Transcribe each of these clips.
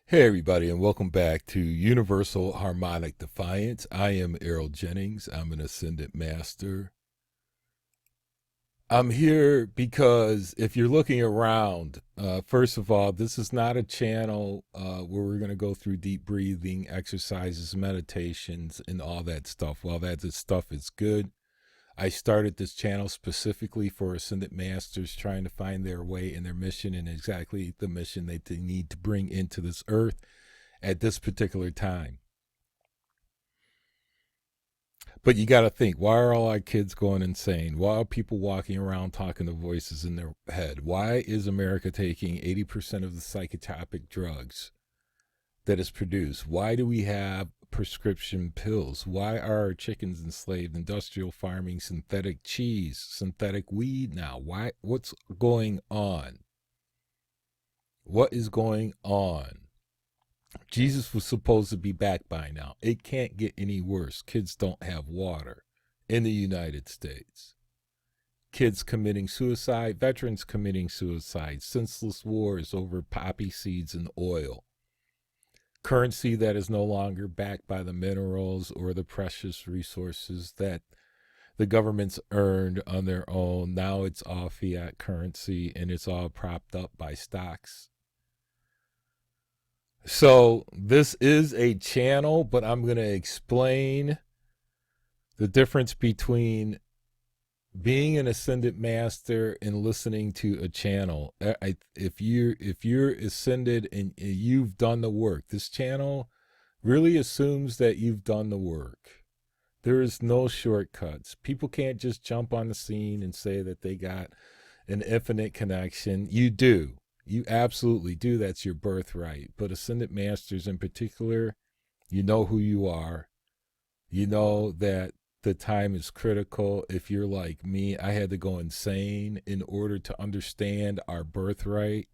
Hey everybody, and welcome back to Universal Harmonic Defiance. I am Errol Jennings. I'm an Ascended Master. I'm here because if you're looking around, first of all, this is not a channel where we're going to go through deep breathing exercises, meditations, and all that stuff. While that stuff is good, I started this channel specifically for Ascended Masters trying to find their way in their mission and exactly the mission that they need to bring into this earth at this particular time. But you got to think, why are all our kids going insane? Why are people walking around talking to voices in their head? Why is America taking 80% of the psychotropic drugs that is produced? Why do we have prescription pills? Why are our chickens enslaved? Industrial farming, synthetic cheese, synthetic weed now? Why? What's going on? What is going on? Jesus was supposed to be back by now. It can't get any worse. Kids don't have water in the United States. Kids committing suicide, veterans committing suicide, senseless wars over poppy seeds and oil. Currency that is no longer backed by the minerals or the precious resources that the government's earned on their own. Now it's all fiat currency and it's all propped up by stocks. So this is a channel, but I'm going to explain the difference between being an ascended master and listening to a channel. If you're ascended and you've done the work, this channel really assumes that you've done the work. There is no shortcuts. People can't just jump on the scene and say that they got an infinite connection. You do. You absolutely do. That's your birthright. But Ascended Masters in particular, you know who you are. You know that the time is critical. If you're like me, I had to go insane in order to understand our birthright.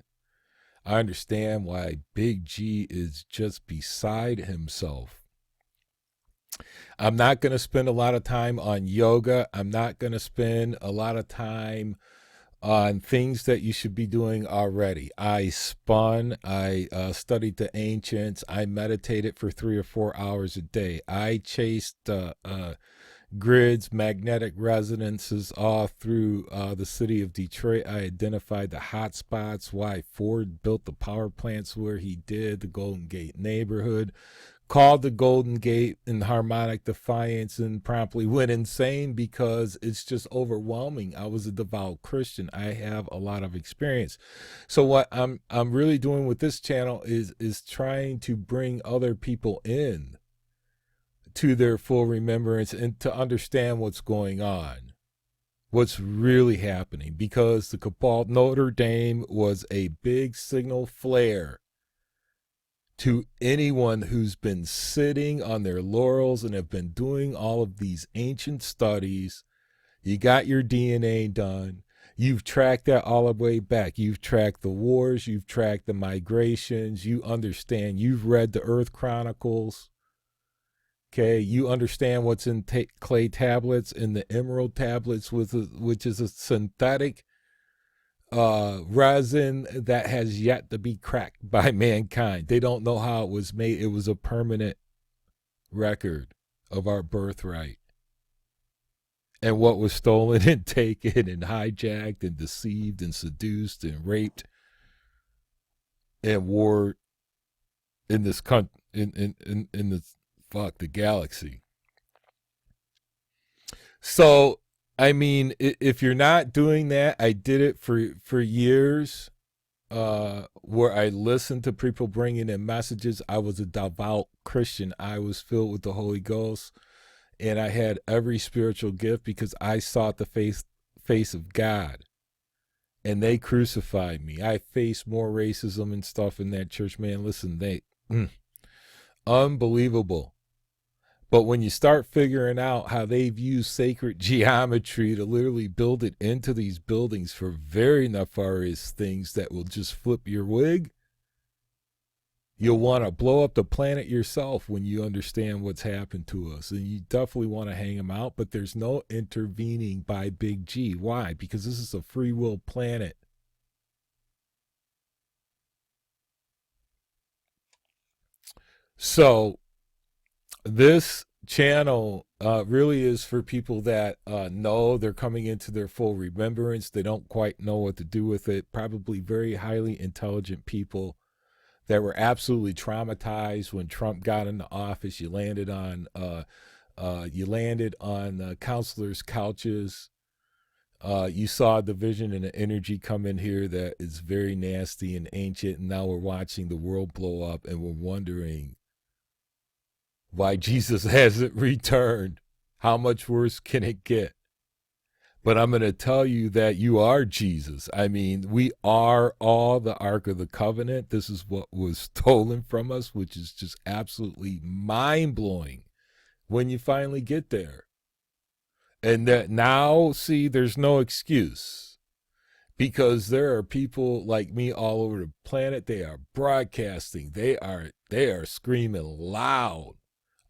I understand why Big G is just beside himself. I'm not going to spend a lot of time on yoga. I'm not going to spend a lot of time on things that you should be doing already. I spun, I studied the ancients, I meditated for 3 or 4 hours a day. I chased grids, magnetic resonances all through the city of Detroit. I identified the hot spots, why Ford built the power plants where he did, the Golden Gate neighborhood, called the Golden Gate in harmonic defiance and promptly went insane because it's just overwhelming. I was a devout Christian. I have a lot of experience. So what I'm really doing with this channel is trying to bring other people in to their full remembrance and to understand what's going on. What's really happening, because the cabal Notre Dame was a big signal flare to anyone who's been sitting on their laurels and have been doing all of these ancient studies. You got your DNA done. You've tracked that all the way back. You've tracked the wars. You've tracked the migrations. You understand. You've read the Earth Chronicles. Okay, you understand what's in clay tablets and the emerald tablets, which is a synthetic resin that has yet to be cracked by mankind. They don't know how it was made. It was a permanent record of our birthright and what was stolen and taken and hijacked and deceived and seduced and raped and war in this country, in this the galaxy. So I mean, if you're not doing that, I did it for years, where I listened to people bringing in messages. I was a devout Christian. I was filled with the Holy Ghost, and I had every spiritual gift because I sought the face of God, and they crucified me. I faced more racism and stuff in that church. Man, listen, unbelievable. But when you start figuring out how they've used sacred geometry to literally build it into these buildings for very nefarious things that will just flip your wig, you'll want to blow up the planet yourself when you understand what's happened to us. And you definitely want to hang them out, but there's no intervening by Big G. Why? Because this is a free will planet. So this channel really is for people that know they're coming into their full remembrance. They don't quite know what to do with it. Probably very highly intelligent people that were absolutely traumatized when Trump got into office. You landed on counselors' couches. You saw the vision and the energy come in here that is very nasty and ancient, and now we're watching the world blow up, and we're wondering why Jesus hasn't returned. How much worse can it get? But I'm going to tell you that you are Jesus. I mean, we are all the Ark of the Covenant. This is what was stolen from us, which is just absolutely mind blowing when you finally get there. And that now, see, there's no excuse because there are people like me all over the planet. They are broadcasting. They are screaming loud.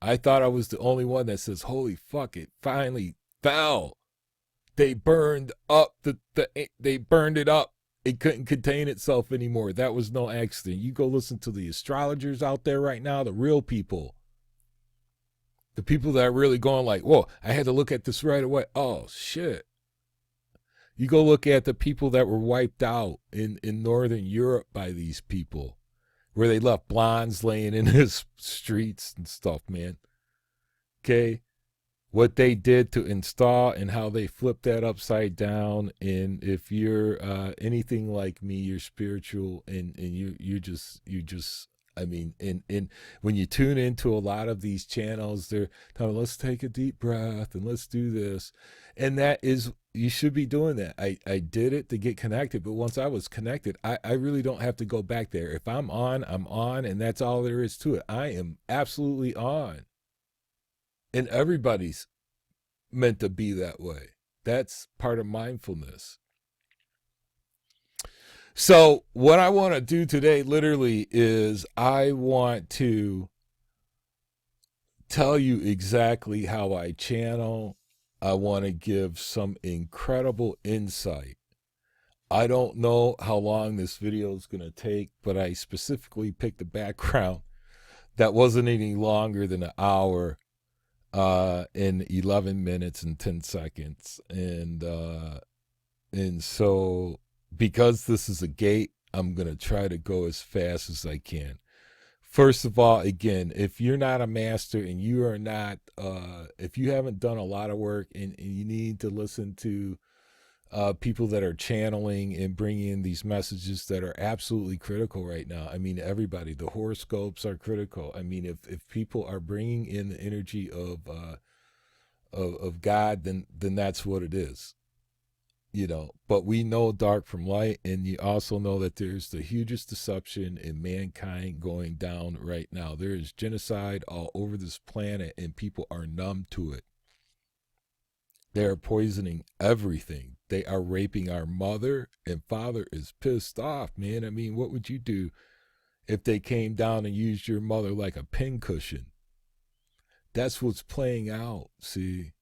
I thought I was the only one that says, "Holy fuck! It finally fell." They burned up they burned it up. It couldn't contain itself anymore. That was no accident. You go listen to the astrologers out there right now, the real people. The people that are really going like, whoa, I had to look at this right away. Oh, shit. You go look at the people that were wiped out in Northern Europe by these people, where they left blondes laying in the streets and stuff, man. Okay? What they did to install and how they flipped that upside down. And if you're anything like me, you're spiritual and you just I mean, and when you tune into a lot of these channels, they're telling, let's take a deep breath and let's do this. And that is, you should be doing that. I did it to get connected, but once I was connected, I really don't have to go back there. If I'm on, and that's all there is to it. I am absolutely on. And everybody's meant to be that way. That's part of mindfulness. So what I want to do today literally is I want to tell you exactly how I channel. I want to give some incredible insight. I don't know how long this video is going to take, but I specifically picked a background that wasn't any longer than an hour in 11 minutes and 10 seconds. And so because this is a gate, I'm going to try to go as fast as I can. First of all, again, if you're not a master and you are not, if you haven't done a lot of work and you need to listen to people that are channeling and bringing in these messages that are absolutely critical right now. I mean, everybody, the horoscopes are critical. I mean, if people are bringing in the energy of God, then that's what it is. You know, but we know dark from light, and you also know that there's the hugest deception in mankind going down right now. There is genocide all over this planet, and people are numb to it. They are poisoning everything. They are raping our mother, and father is pissed off, man. I mean, what would you do if they came down and used your mother like a pincushion? That's what's playing out, see?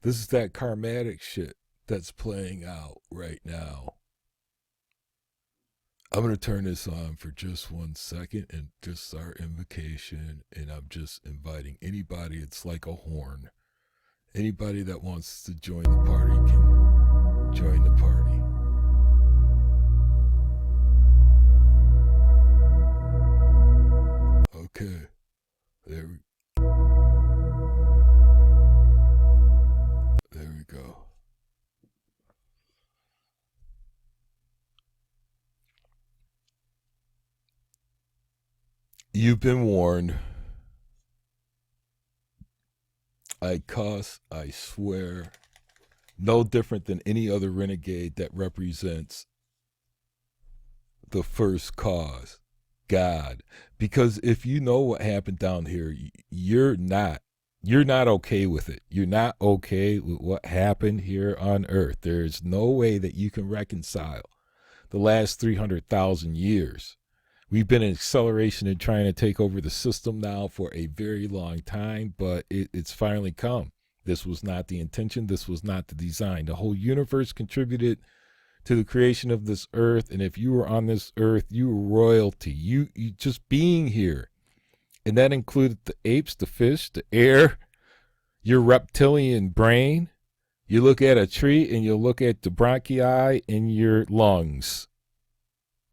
This is that karmatic shit that's playing out right now. I'm going to turn this on for just 1 second and just start invocation, and I'm just inviting anybody. It's like a horn. Anybody that wants to join the party can join the party. Okay. There we go. You've been warned. I cuss, I swear, no different than any other renegade that represents the first cause, God. Because if you know what happened down here, you're not okay with it. You're not okay with what happened here on earth. There's no way that you can reconcile the last 300,000 years. We've been in acceleration and trying to take over the system now for a very long time, but it's finally come. This was not the intention. This was not the design. The whole universe contributed to the creation of this earth, and if you were on this earth, you were royalty. You just being here And that included the apes, the fish, the air, your reptilian brain. You look at a tree and you look at the bronchi in your lungs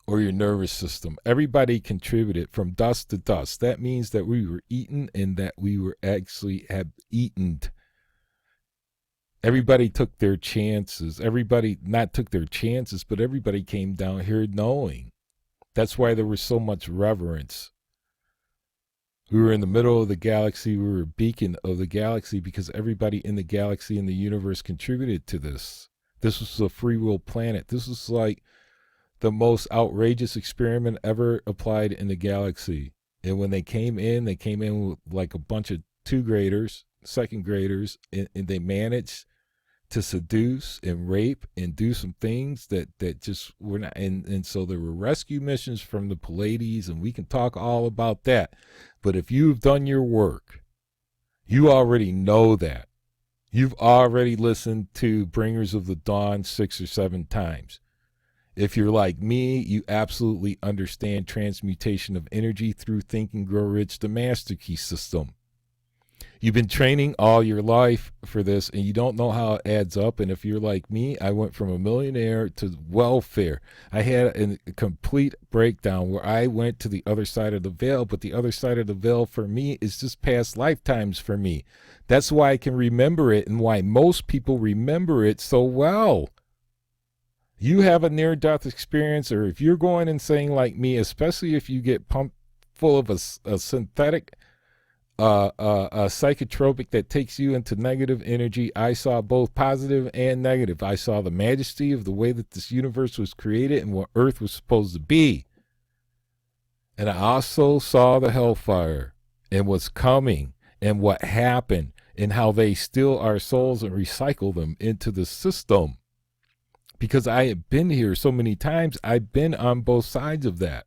or your nervous system. Everybody contributed from dust to dust. That means that we were eaten and that we were actually have eaten. Everybody took their chances. Everybody not took their chances, but everybody came down here knowing. That's why there was so much reverence. We were in the middle of the galaxy. We were a beacon of the galaxy because everybody in the galaxy and the universe contributed to this. This was a free will planet. This was like the most outrageous experiment ever applied in the galaxy. And when they came in with like a bunch of 2 graders, 2nd graders, and they managed to seduce and rape and do some things that just were not. And so there were rescue missions from the Pleiades, and we can talk all about that. But if you've done your work, you already know that. You've already listened to Bringers of the Dawn 6 or 7 times. If you're like me, you absolutely understand transmutation of energy through Think and Grow Rich, the Master Key system. You've been training all your life for this, and you don't know how it adds up. And if you're like me, I went from a millionaire to welfare. I had a complete breakdown where I went to the other side of the veil, but the other side of the veil for me is just past lifetimes for me. That's why I can remember it and why most people remember it so well. You have a near-death experience, or if you're going insane like me, especially if you get pumped full of a synthetic a psychotropic that takes you into negative energy. I saw both positive and negative. I saw the majesty of the way that this universe was created and what Earth was supposed to be. And I also saw the hellfire and what's coming and what happened and how they steal our souls and recycle them into the system. Because I have been here so many times, I've been on both sides of that.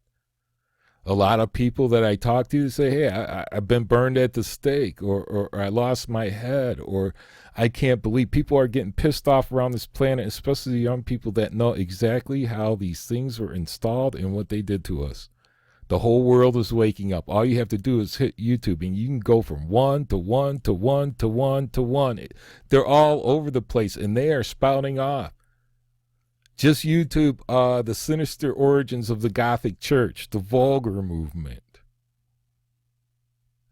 A lot of people that I talk to say, hey, I've been burned at the stake, or I lost my head, or I can't believe. People are getting pissed off around this planet, especially the young people that know exactly how these things were installed and what they did to us. The whole world is waking up. All you have to do is hit YouTube, and you can go from 1 to 1 to 1 to 1 to 1. They're all over the place, and they are spouting off. Just YouTube the sinister origins of the Gothic Church, the vulgar movement.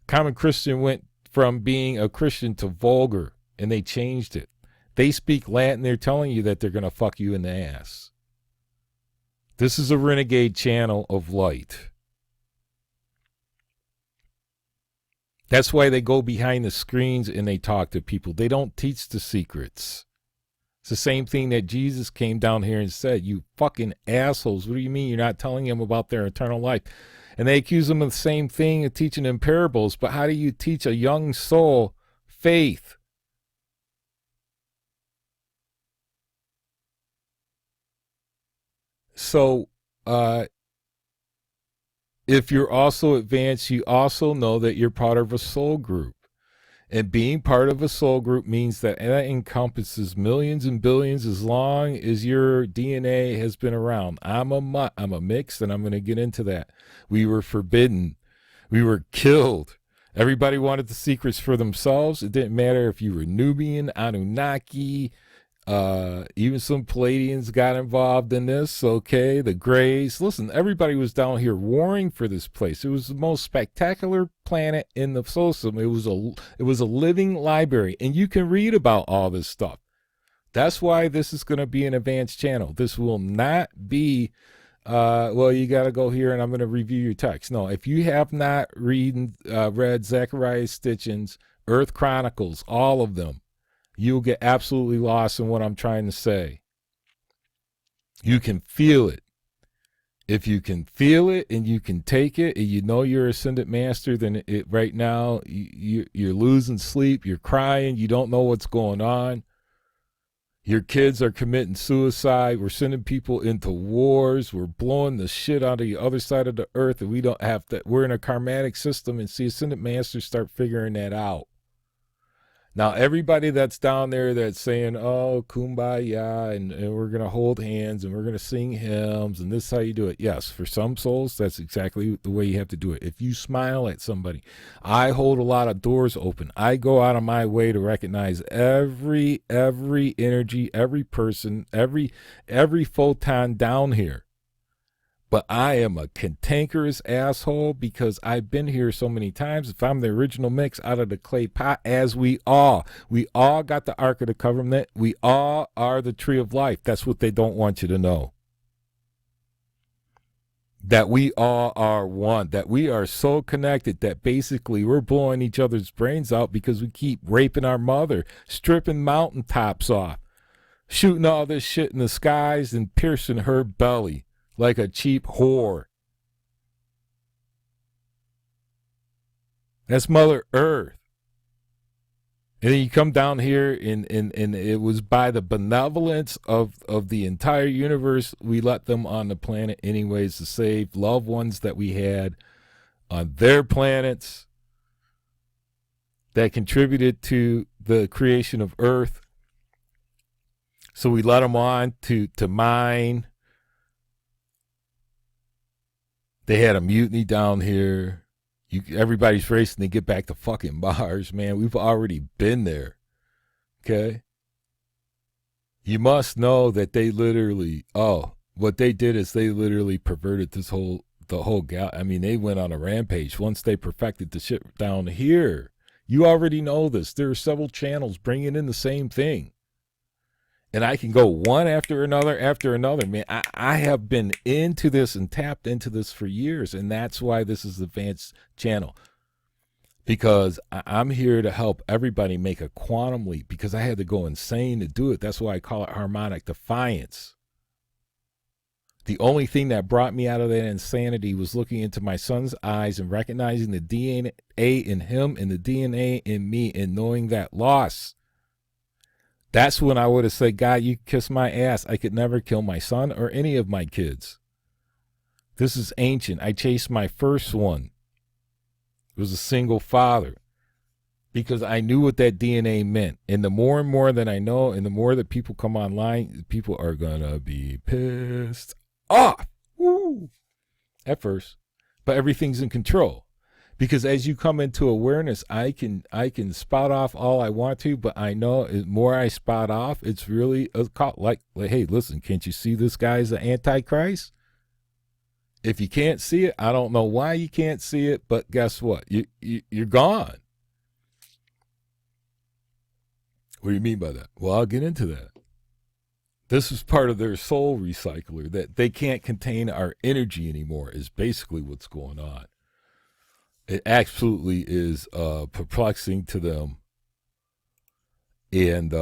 Common Christian went from being a Christian to vulgar, and they changed it. They speak Latin. They're telling you that they're going to fuck you in the ass. This is a renegade channel of light. That's why they go behind the screens and they talk to people. They don't teach the secrets. It's the same thing that Jesus came down here and said, you fucking assholes. What do you mean you're not telling them about their eternal life? And they accuse them of the same thing of teaching in parables. But how do you teach a young soul faith? So, if you're also advanced, you also know that you're part of a soul group. And being part of a soul group means that encompasses millions and billions as long as your DNA has been around. I'm a mix, and I'm going to get into that. We were forbidden. We were killed. Everybody wanted the secrets for themselves. It didn't matter if you were Nubian, Anunnaki, even some Pleiadians got involved in this, okay, the Greys. Listen, everybody was down here warring for this place. It was the most spectacular planet in the solar system. It was a living library, and you can read about all this stuff. That's why this is going to be an advanced channel. This will not be, well, you got to go here, and I'm going to review your text. No, if you have not read Zechariah Stitchin's Earth Chronicles, all of them, you'll get absolutely lost in what I'm trying to say. You can feel it. If you can feel it and you can take it and you know you're Ascended Master, then right now you're losing sleep, you're crying, you don't know what's going on. Your kids are committing suicide. We're sending people into wars. We're blowing the shit out of the other side of the earth, and we don't have to. We're in a karmatic system, and see, Ascended Masters start figuring that out. Now, everybody that's down there that's saying, oh, kumbaya, and we're going to hold hands and we're going to sing hymns and this is how you do it. Yes, for some souls, that's exactly the way you have to do it. If you smile at somebody, I hold a lot of doors open. I go out of my way to recognize every energy, every person, every photon down here. But I am a cantankerous asshole because I've been here so many times. If I'm the original mix out of the clay pot, as we all got the Ark of the Covenant. We all are the tree of life. That's what they don't want you to know. That we all are one. That we are so connected that basically we're blowing each other's brains out because we keep raping our mother, stripping mountaintops off, shooting all this shit in the skies and piercing her belly like a cheap whore. That's Mother Earth. And then you come down here and it was by the benevolence of the entire universe, we let them on the planet anyways to save loved ones that we had on their planets that contributed to the creation of Earth. So we let them on to mine. They had a mutiny down here. Everybody's racing to get back to fucking Mars, man. We've already been there. Okay? You must know that they literally, what they did is they literally perverted the whole I mean, they went on a rampage once they perfected the shit down here. You already know this. There are several channels bringing in the same thing. And I can go one after another, man. I have been into this and tapped into this for years, and that's why this is the advanced channel. Because I'm here to help everybody make a quantum leap, because I had to go insane to do it. That's why I call it harmonic defiance. The only thing that brought me out of that insanity was looking into my son's eyes and recognizing the DNA in him and the DNA in me and knowing that loss. That's when I would have said, God, you kiss my ass. I could never kill my son or any of my kids. This is ancient. I chased my first one. It was a single father because I knew what that DNA meant. And the more and more that I know and the more that people come online, people are going to be pissed off. Woo! At first. But everything's in control. Because as you come into awareness, I can spout off all I want to, but I know the more I spout off, it's really a call. Like, hey, listen, can't you see this guy's an antichrist? If you can't see it, I don't know why you can't see it, but guess what? You're gone. What do you mean by that? Well, I'll get into that. This is part of their soul recycler, that they can't contain our energy anymore is basically what's going on. It absolutely is perplexing to them. And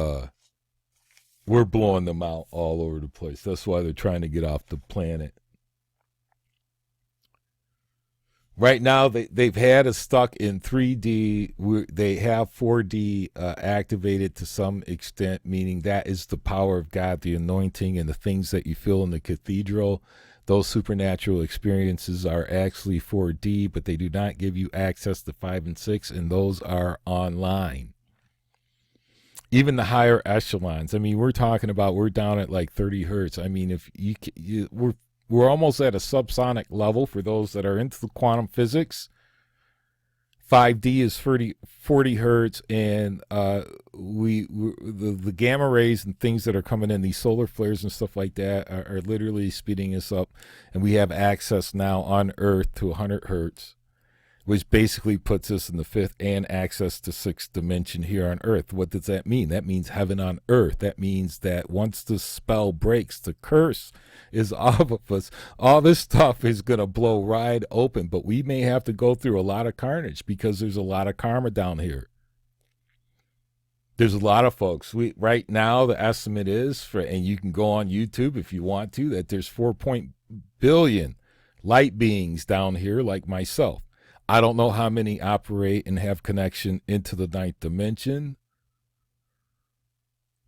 we're blowing them out all over the place. That's why they're trying to get off the planet. Right now, they've had us stuck in 3D. They have 4D activated to some extent, meaning that is the power of God, the anointing, and the things that you feel in the cathedral. Those supernatural experiences are actually 4D, but they do not give you access to 5 and 6, and those are online. Even the higher echelons. I mean, we're talking about we're down at like 30 hertz. I mean, if we're almost at a subsonic level for those that are into the quantum physics. 5D is 40 hertz, and the gamma rays and things that are coming in, these solar flares and stuff like that, are literally speeding us up, and we have access now on Earth to 100 hertz, which basically puts us in the 5th and access to 6th dimension here on Earth. What does that mean? That means heaven on earth. That means that once the spell breaks, the curse is off of us. All this stuff is going to blow wide open, but we may have to go through a lot of carnage because there's a lot of karma down here. There's a lot of folks. Right now, the estimate is, and you can go on YouTube if you want to, that there's 4 billion light beings down here like myself. I don't know how many operate and have connection into the 9th dimension.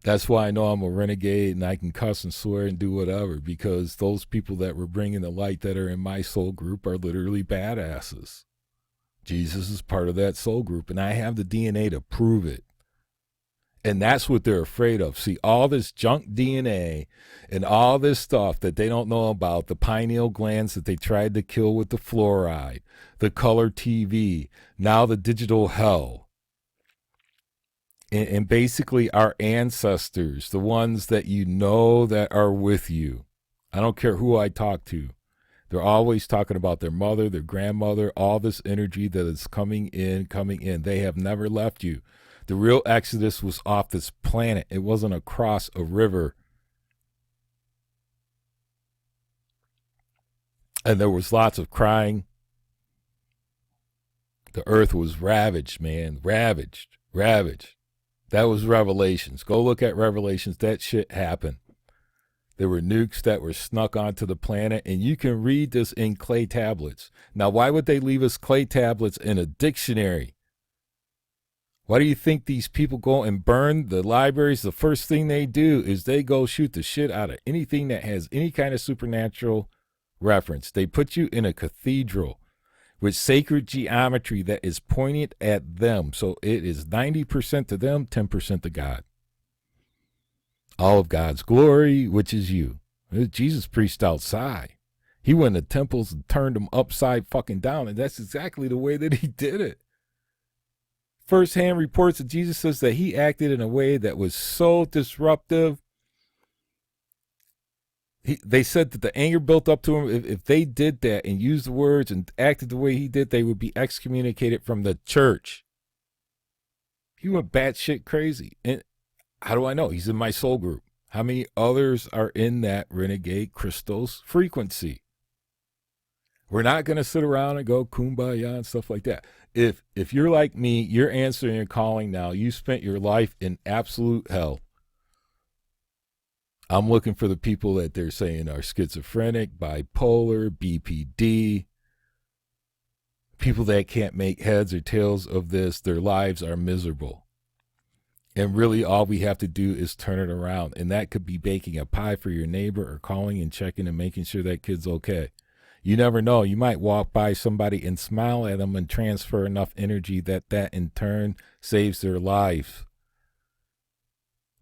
That's why I know I'm a renegade and I can cuss and swear and do whatever, because those people that were bringing the light that are in my soul group are literally badasses. Jesus is part of that soul group, and I have the DNA to prove it. And that's what they're afraid of. See, all this junk DNA and all this stuff that they don't know about, the pineal glands that they tried to kill with the fluoride, the color TV, now the digital hell. And basically our ancestors, the ones that you know that are with you. I don't care who I talk to. They're always talking about their mother, their grandmother, all this energy that is coming in, coming in. They have never left you. The real exodus was off this planet. It wasn't across a river. And there was lots of crying. The earth was ravaged, man. Ravaged. That was Revelations. Go look at Revelations. That shit happened. There were nukes that were snuck onto the planet, and you can read this in clay tablets. Now, why would they leave us clay tablets in a dictionary? Why do you think these people go and burn the libraries? The first thing they do is they go shoot the shit out of anything that has any kind of supernatural reference. They put you in a cathedral with sacred geometry that is pointed at them. So it is 90% to them, 10% to God. All of God's glory, which is you. Jesus preached outside. He went to temples and turned them upside fucking down, and that's exactly the way that he did it. First-hand reports of Jesus says that he acted in a way that was so disruptive. They said that the anger built up to him. If they did that and used the words and acted the way he did, they would be excommunicated from the church. He went batshit crazy. And how do I know? He's in my soul group. How many others are in that Renegade Crystal's frequency? We're not going to sit around and go kumbaya and stuff like that. If you're like me, you're answering your calling now. You spent your life in absolute hell. I'm looking for the people that they're saying are schizophrenic, bipolar, BPD, people that can't make heads or tails of this. Their lives are miserable. And really all we have to do is turn it around. And that could be baking a pie for your neighbor or calling and checking and making sure that kid's okay. You never know. You might walk by somebody and smile at them and transfer enough energy that in turn saves their life.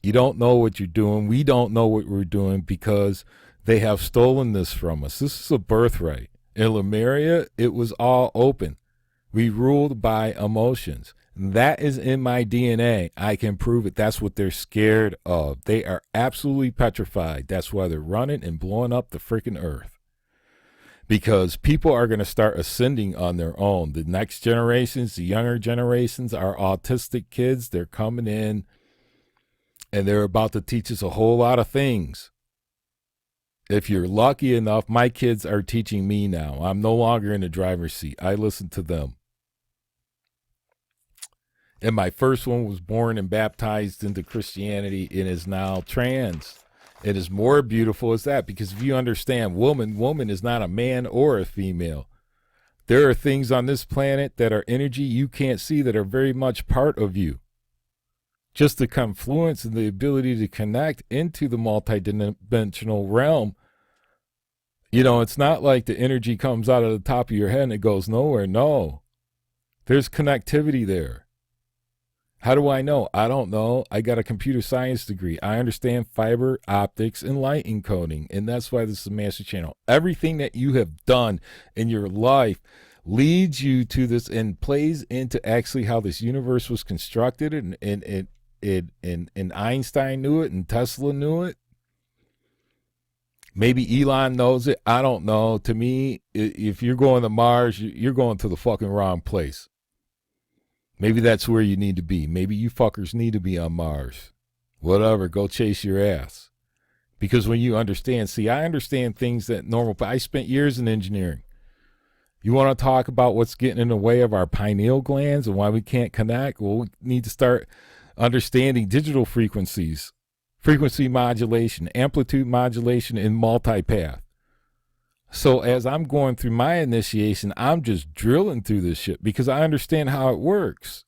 You don't know what you're doing. We don't know what we're doing because they have stolen this from us. This is a birthright. In Lemuria, it was all open. We ruled by emotions. That is in my DNA. I can prove it. That's what they're scared of. They are absolutely petrified. That's why they're running and blowing up the freaking earth. Because people are going to start ascending on their own. The next generations, the younger generations, are autistic kids. They're coming in and they're about to teach us a whole lot of things. If you're lucky enough, my kids are teaching me now. I'm no longer in the driver's seat. I listen to them. And my first one was born and baptized into Christianity and is now trans. It is more beautiful as that, because if you understand woman is not a man or a female. There are things on this planet that are energy you can't see that are very much part of you. Just the confluence and the ability to connect into the multidimensional realm. You know, it's not like the energy comes out of the top of your head and it goes nowhere. No, there's connectivity there. How do I know? I don't know. I got a computer science degree. I understand fiber optics and light encoding, and that's why this is a master channel. Everything that you have done in your life leads you to this and plays into actually how this universe was constructed, and Einstein knew it and Tesla knew it. Maybe Elon knows it. I don't know. To me, if you're going to Mars, you're going to the fucking wrong place. Maybe that's where you need to be. Maybe you fuckers need to be on Mars. Whatever, go chase your ass. Because when you understand, see, I understand things that normal, I spent years in engineering. You want to talk about what's getting in the way of our pineal glands and why we can't connect? Well, we need to start understanding digital frequencies, frequency modulation, amplitude modulation, and multipath. So as I'm going through my initiation, I'm just drilling through this shit because I understand how it works.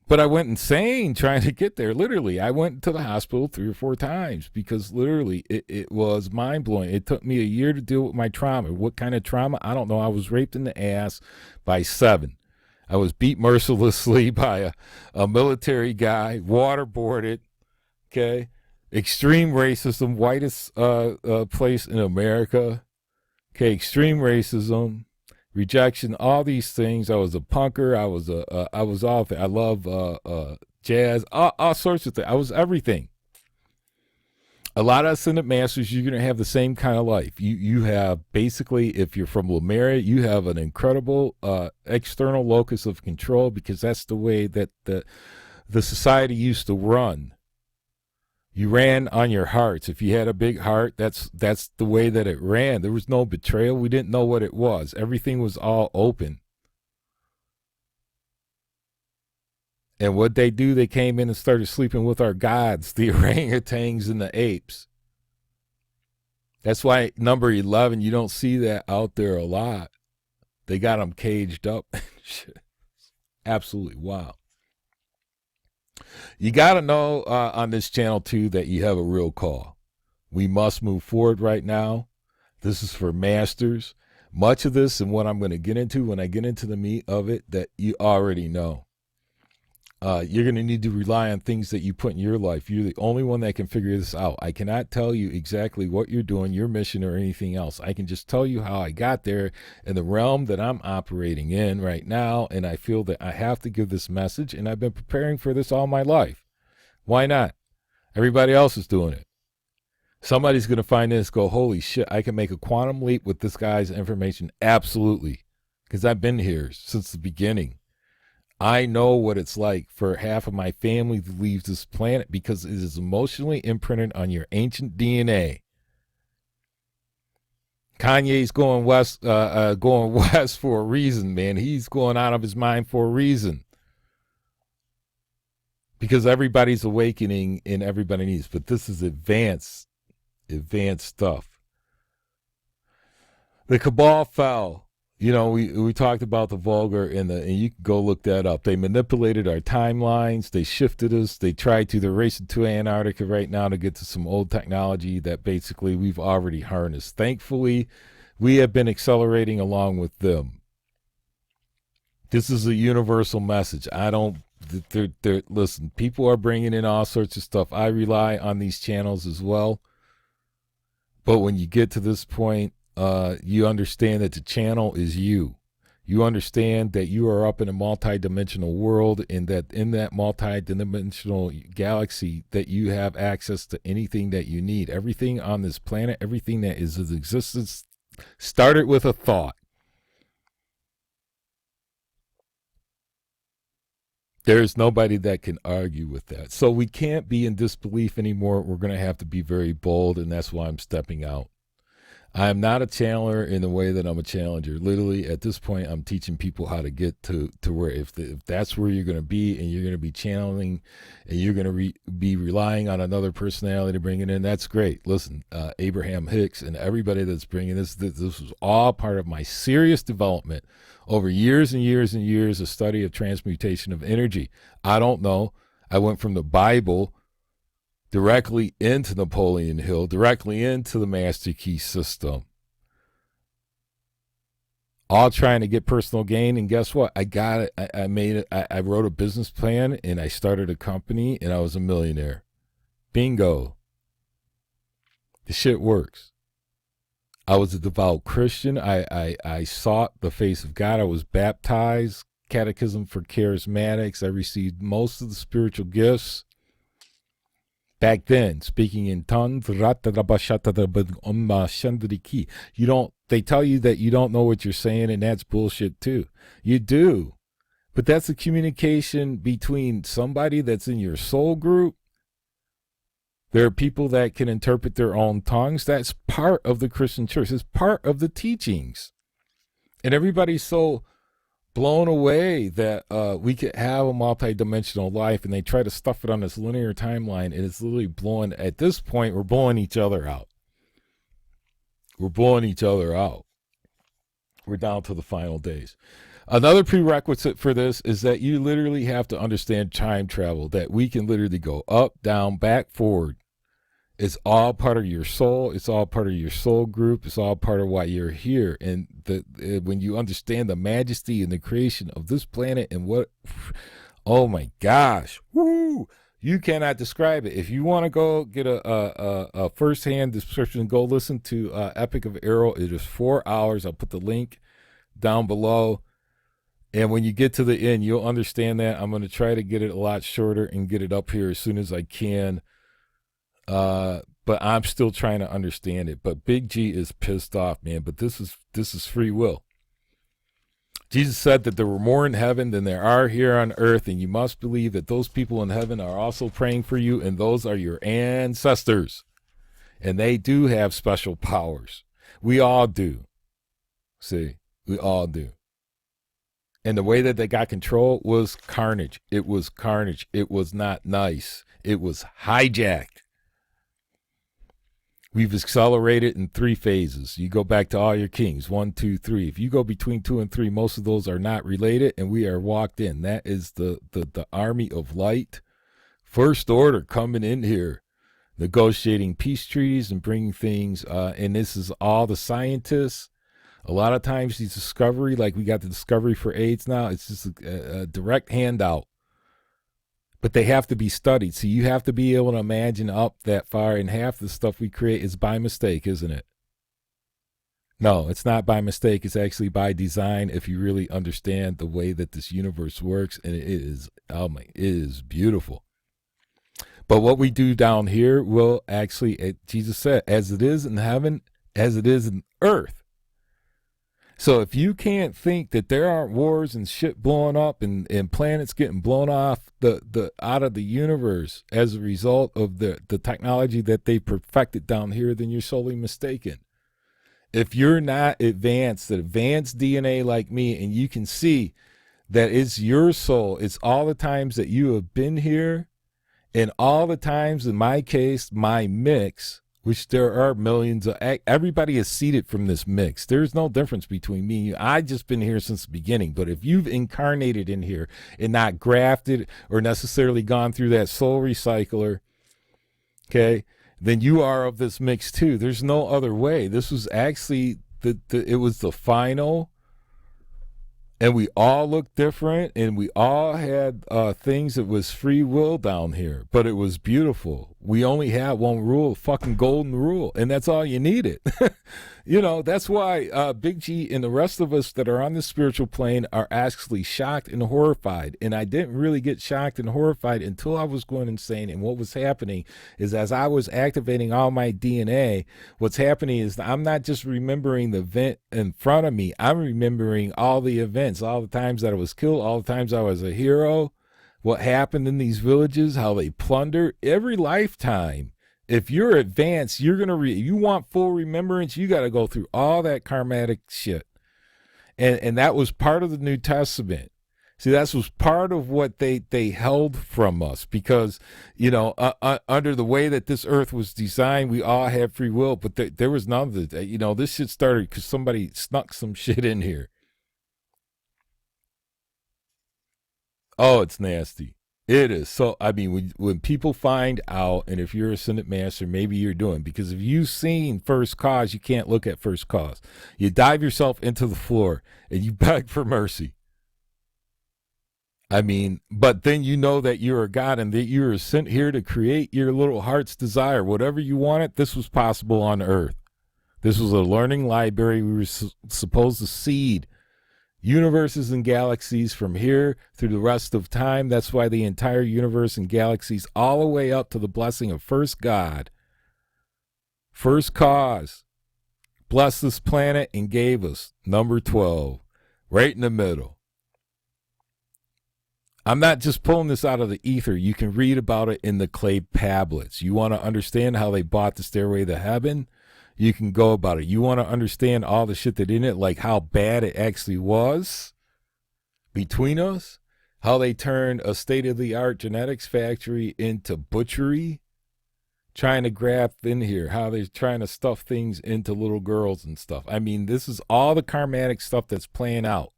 But I went insane trying to get there. Literally, I went to the hospital 3 or 4 times because literally it was mind-blowing. It took me a year to deal with my trauma. What kind of trauma? I don't know. I was raped in the ass by 7. I was beat mercilessly by a military guy, waterboarded, okay? Extreme racism, whitest place in America. Okay, extreme racism, rejection, all these things. I was a punker. I was all. I love jazz, all sorts of things. I was everything. A lot of Ascended Masters, you're going to have the same kind of life. You have basically, if you're from Lemuria, you have an incredible external locus of control because that's the way that the society used to run. You ran on your hearts. If you had a big heart, that's the way that it ran. There was no betrayal. We didn't know what it was. Everything was all open. And what they do, they came in and started sleeping with our gods, the orangutans and the apes. That's why number 11, you don't see that out there a lot. They got them caged up. Absolutely wild. You got to know on this channel, too, that you have a real call. We must move forward right now. This is for masters. Much of this and what I'm going to get into when I get into the meat of it that you already know. You're going to need to rely on things that you put in your life. You're the only one that can figure this out. I cannot tell you exactly what you're doing, your mission, or anything else. I can just tell you how I got there in the realm that I'm operating in right now, and I feel that I have to give this message, and I've been preparing for this all my life. Why not? Everybody else is doing it. Somebody's going to find this, go, holy shit, I can make a quantum leap with this guy's information. Absolutely, because I've been here since the beginning. I know what it's like for half of my family to leave this planet because it is emotionally imprinted on your ancient DNA. Kanye's going west for a reason, man. He's going out of his mind for a reason. Because everybody's awakening and everybody needs. But this is advanced stuff. The cabal fell. You know, we talked about the vulgar and you can go look that up. They manipulated our timelines. They shifted us. They tried to. They're racing to Antarctica right now to get to some old technology that basically we've already harnessed. Thankfully, we have been accelerating along with them. This is a universal message. Listen, people are bringing in all sorts of stuff. I rely on these channels as well. But when you get to this point, you understand that the channel is you. You understand that you are up in a multidimensional world and that in that multidimensional galaxy that you have access to anything that you need. Everything on this planet, everything that is in existence started with a thought. There's nobody that can argue with that. So we can't be in disbelief anymore. We're going to have to be very bold, and that's why I'm stepping out. I am not a channeler in the way that I'm a challenger. Literally, at this point, I'm teaching people how to get to where if that's where you're going to be and you're going to be channeling and you're going to be relying on another personality to bring it in, that's great. Listen, Abraham Hicks and everybody that's bringing this was all part of my serious development over years and years and years of study of transmutation of energy. I don't know. I went from the Bible directly into Napoleon Hill, directly into the Master Key system. All trying to get personal gain, and guess what? I got it. I made it. I wrote a business plan, and I started a company, and I was a millionaire. Bingo. The shit works. I was a devout Christian. I sought the face of God. I was baptized, catechism for charismatics. I received most of the spiritual gifts. Back then, speaking in tongues, they tell you that you don't know what you're saying, and that's bullshit too. You do. But that's a communication between somebody that's in your soul group. There are people that can interpret their own tongues. That's part of the Christian church. It's part of the teachings. And everybody's so blown away that we could have a multidimensional life, and they try to stuff it on this linear timeline, and it's literally blowing. At this point, we're blowing each other out. We're down to the final days. Another prerequisite for this is that you literally have to understand time travel, that we can literally go up, down, back, forward. It's all part of your soul. It's all part of your soul group. It's all part of why you're here. And when you understand the majesty and the creation of this planet and what, oh my gosh, woo! You cannot describe it. If you want to go get a first-hand description, go listen to Epic of Errol. It is 4 hours. I'll put the link down below. And when you get to the end, you'll understand that. I'm going to try to get it a lot shorter and get it up here as soon as I can. But I'm still trying to understand it. But Big G is pissed off, man. But this is free will. Jesus said that there were more in heaven than there are here on earth, and you must believe that those people in heaven are also praying for you, and those are your ancestors. And they do have special powers. We all do. See, we all do. And the way that they got control was carnage. It was carnage. It was not nice. It was hijacked. We've accelerated in 3 phases. You go back to all your kings, 1, 2, 3. If you go between 2 and 3, most of those are not related, and we are walked in. That is the army of light. First order coming in here, negotiating peace treaties and bringing things, and this is all the scientists. A lot of times these discovery, like we got the discovery for AIDS now, it's just a direct handout. But they have to be studied. So you have to be able to imagine up that far, and half the stuff we create is by mistake, isn't it? No, it's not by mistake. It's actually by design if you really understand the way that this universe works, and it is beautiful. But what we do down here will actually, Jesus said, as it is in heaven, as it is in earth. So if you can't think that there aren't wars and shit blowing up and planets getting blown off the out of the universe as a result of the technology that they perfected down here, then you're solely mistaken. If you're not advanced DNA like me, and you can see that it's your soul, it's all the times that you have been here, and all the times, in my case, my mix, which there are millions of, everybody is seeded from this mix. There's no difference between me and you. I've just been here since the beginning. But if you've incarnated in here and not grafted or necessarily gone through that soul recycler, okay, then you are of this mix too. There's no other way. This was actually, it was the final. And we all looked different, and we all had things that was free will down here, but it was beautiful. We only had one rule, fucking golden rule, and that's all you needed. You know, that's why Big G and the rest of us that are on the spiritual plane are actually shocked and horrified. And I didn't really get shocked and horrified until I was going insane. And what was happening is, as I was activating all my DNA, what's happening is I'm not just remembering the event in front of me. I'm remembering all the events, all the times that I was killed, all the times I was a hero, what happened in these villages, how they plunder every lifetime. If you're advanced, you're going to you want full remembrance, you got to go through all that karmatic shit. And that was part of the New Testament. See, that was part of what they held from us, because, you know, under the way that this earth was designed, we all had free will, but there was none of it. You know, this shit started because somebody snuck some shit in here. Oh, it's nasty. It is. So, I mean, when people find out, and if you're a Ascended Master, maybe you're doing, because if you've seen First Cause, you can't look at First Cause. You dive yourself into the floor and you beg for mercy. I mean, but then you know that you're a God and that you're sent here to create your little heart's desire. Whatever you wanted, this was possible on earth. This was a learning library. We were supposed to seed universes and galaxies from here through the rest of time. That's why the entire universe and galaxies, all the way up to the blessing of first God, first cause, blessed this planet and gave us number 12, right in the middle. I'm not just pulling this out of the ether. You can read about it in the clay tablets. You want to understand how they bought the stairway to heaven? You can go about it. You want to understand all the shit that in it, like how bad it actually was between us, how they turned a state-of-the-art genetics factory into butchery, trying to graft in here, how they're trying to stuff things into little girls and stuff. I mean, this is all the karmatic stuff that's playing out.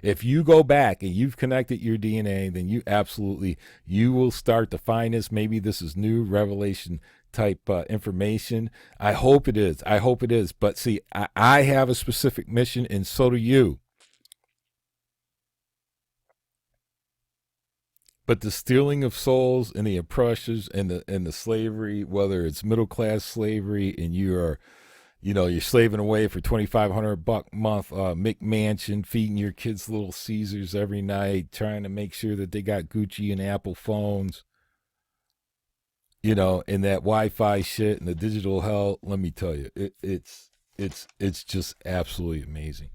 If you go back and you've connected your DNA, then you will start to find this. Maybe this is new Revelation type information. I hope it is. I hope it is. But see, I have a specific mission, and so do you. But the stealing of souls and the oppressions and the slavery, whether it's middle class slavery and you're slaving away for $2,500 a month, McMansion, feeding your kids Little Caesars every night, trying to make sure that they got Gucci and Apple phones, and that Wi-Fi shit and the digital hell. Let me tell you, it's just absolutely amazing.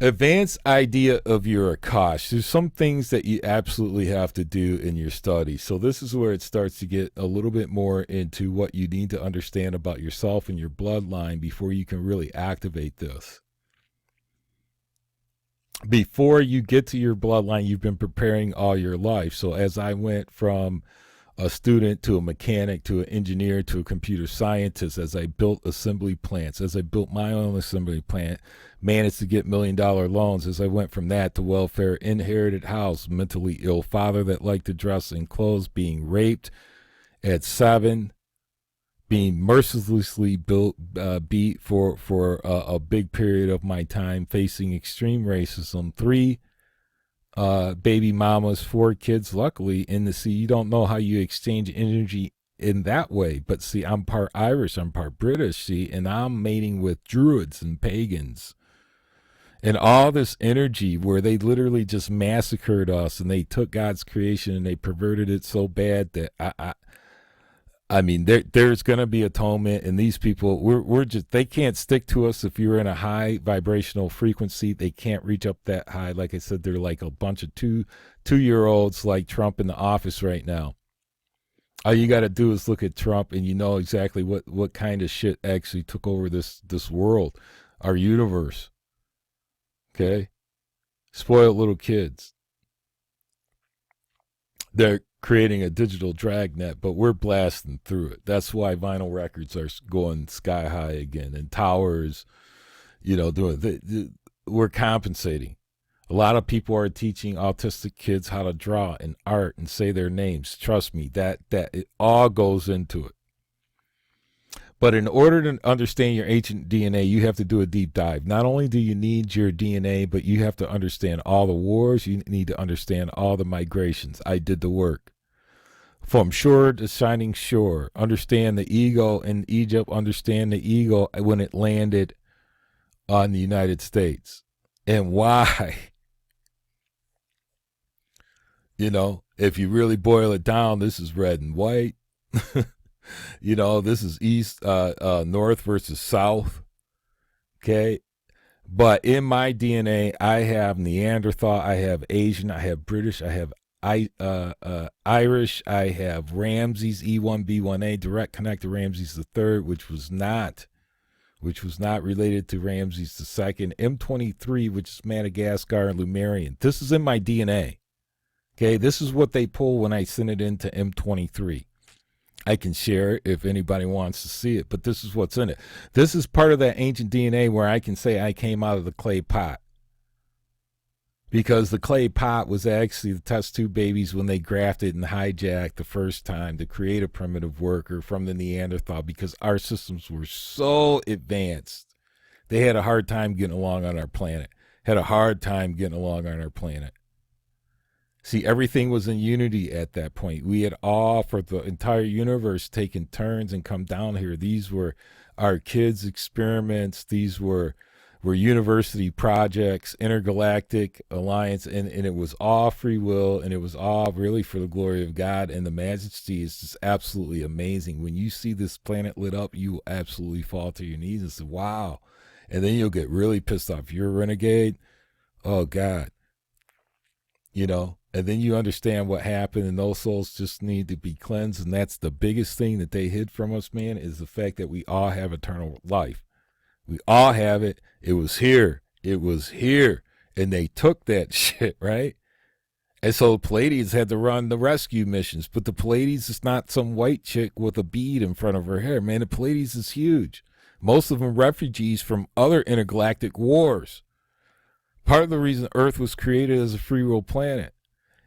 Advanced idea of your Akash. There's some things that you absolutely have to do in your study. So this is where it starts to get a little bit more into what you need to understand about yourself and your bloodline before you can really activate this. Before you get to your bloodline, you've been preparing all your life. So as I went from a student to a mechanic to an engineer to a computer scientist, as I built assembly plants, as I built my own assembly plant, managed to get $1 million loans, as I went from that to welfare, inherited house, mentally ill father that liked to dress in clothes, being raped at 7, being mercilessly beat for a big period of my time, facing extreme racism, 3 baby mamas, 4 kids, luckily, in the sea. You don't know how you exchange energy in that way. But see, I'm part Irish, I'm part British, see, and I'm mating with druids and pagans. And all this energy where they literally just massacred us and they took God's creation and they perverted it so bad that I mean, there's going to be atonement, and these people, we're just, they can't stick to us if you're in a high vibrational frequency. They can't reach up that high. Like I said, they're like a bunch of two-year-olds like Trump in the office right now. All you got to do is look at Trump, and you know exactly what kind of shit actually took over this world, our universe. Okay? Spoiled little kids. They're creating a digital dragnet, but we're blasting through it. That's why vinyl records are going sky high again, and towers, we're compensating. A lot of people are teaching autistic kids how to draw and art and say their names. Trust me, that it all goes into it. But in order to understand your ancient DNA, you have to do a deep dive. Not only do you need your DNA, but you have to understand all the wars. You need to understand all the migrations. I did the work. From shore to shining shore. Understand the eagle in Egypt. Understand the eagle when it landed on the United States. And why. If you really boil it down, this is red and white. This is east, north versus south. Okay. But in my DNA, I have Neanderthal, I have Asian, I have British, I have Irish, I have Ramses, E1B1A, direct connect to Ramses III, which was not related to Ramses II, M23, which is Madagascar and Lemurian. This is in my DNA. Okay. This is what they pull when I send it into M23. I can share it if anybody wants to see it, but this is what's in it. This is part of that ancient DNA where I can say I came out of the clay pot. Because the clay pot was actually the test tube babies when they grafted and hijacked the first time to create a primitive worker from the Neanderthal, because our systems were so advanced. They had a hard time getting along on our planet. See, everything was in unity at that point. We had all, for the entire universe, taken turns and come down here. These were our kids' experiments. These were university projects, intergalactic alliance, and it was all free will, and it was all really for the glory of God. And the majesty is just absolutely amazing. When you see this planet lit up, you will absolutely fall to your knees and say, wow. And then you'll get really pissed off. If you're a renegade, oh, God. And then you understand what happened, and those souls just need to be cleansed. And that's the biggest thing that they hid from us, man, is the fact that we all have eternal life. We all have it. It was here. And they took that shit, right? And so the Pleiades had to run the rescue missions. But the Pleiades is not some white chick with a bead in front of her hair. Man, the Pleiades is huge. Most of them refugees from other intergalactic wars. Part of the reason Earth was created as a free will planet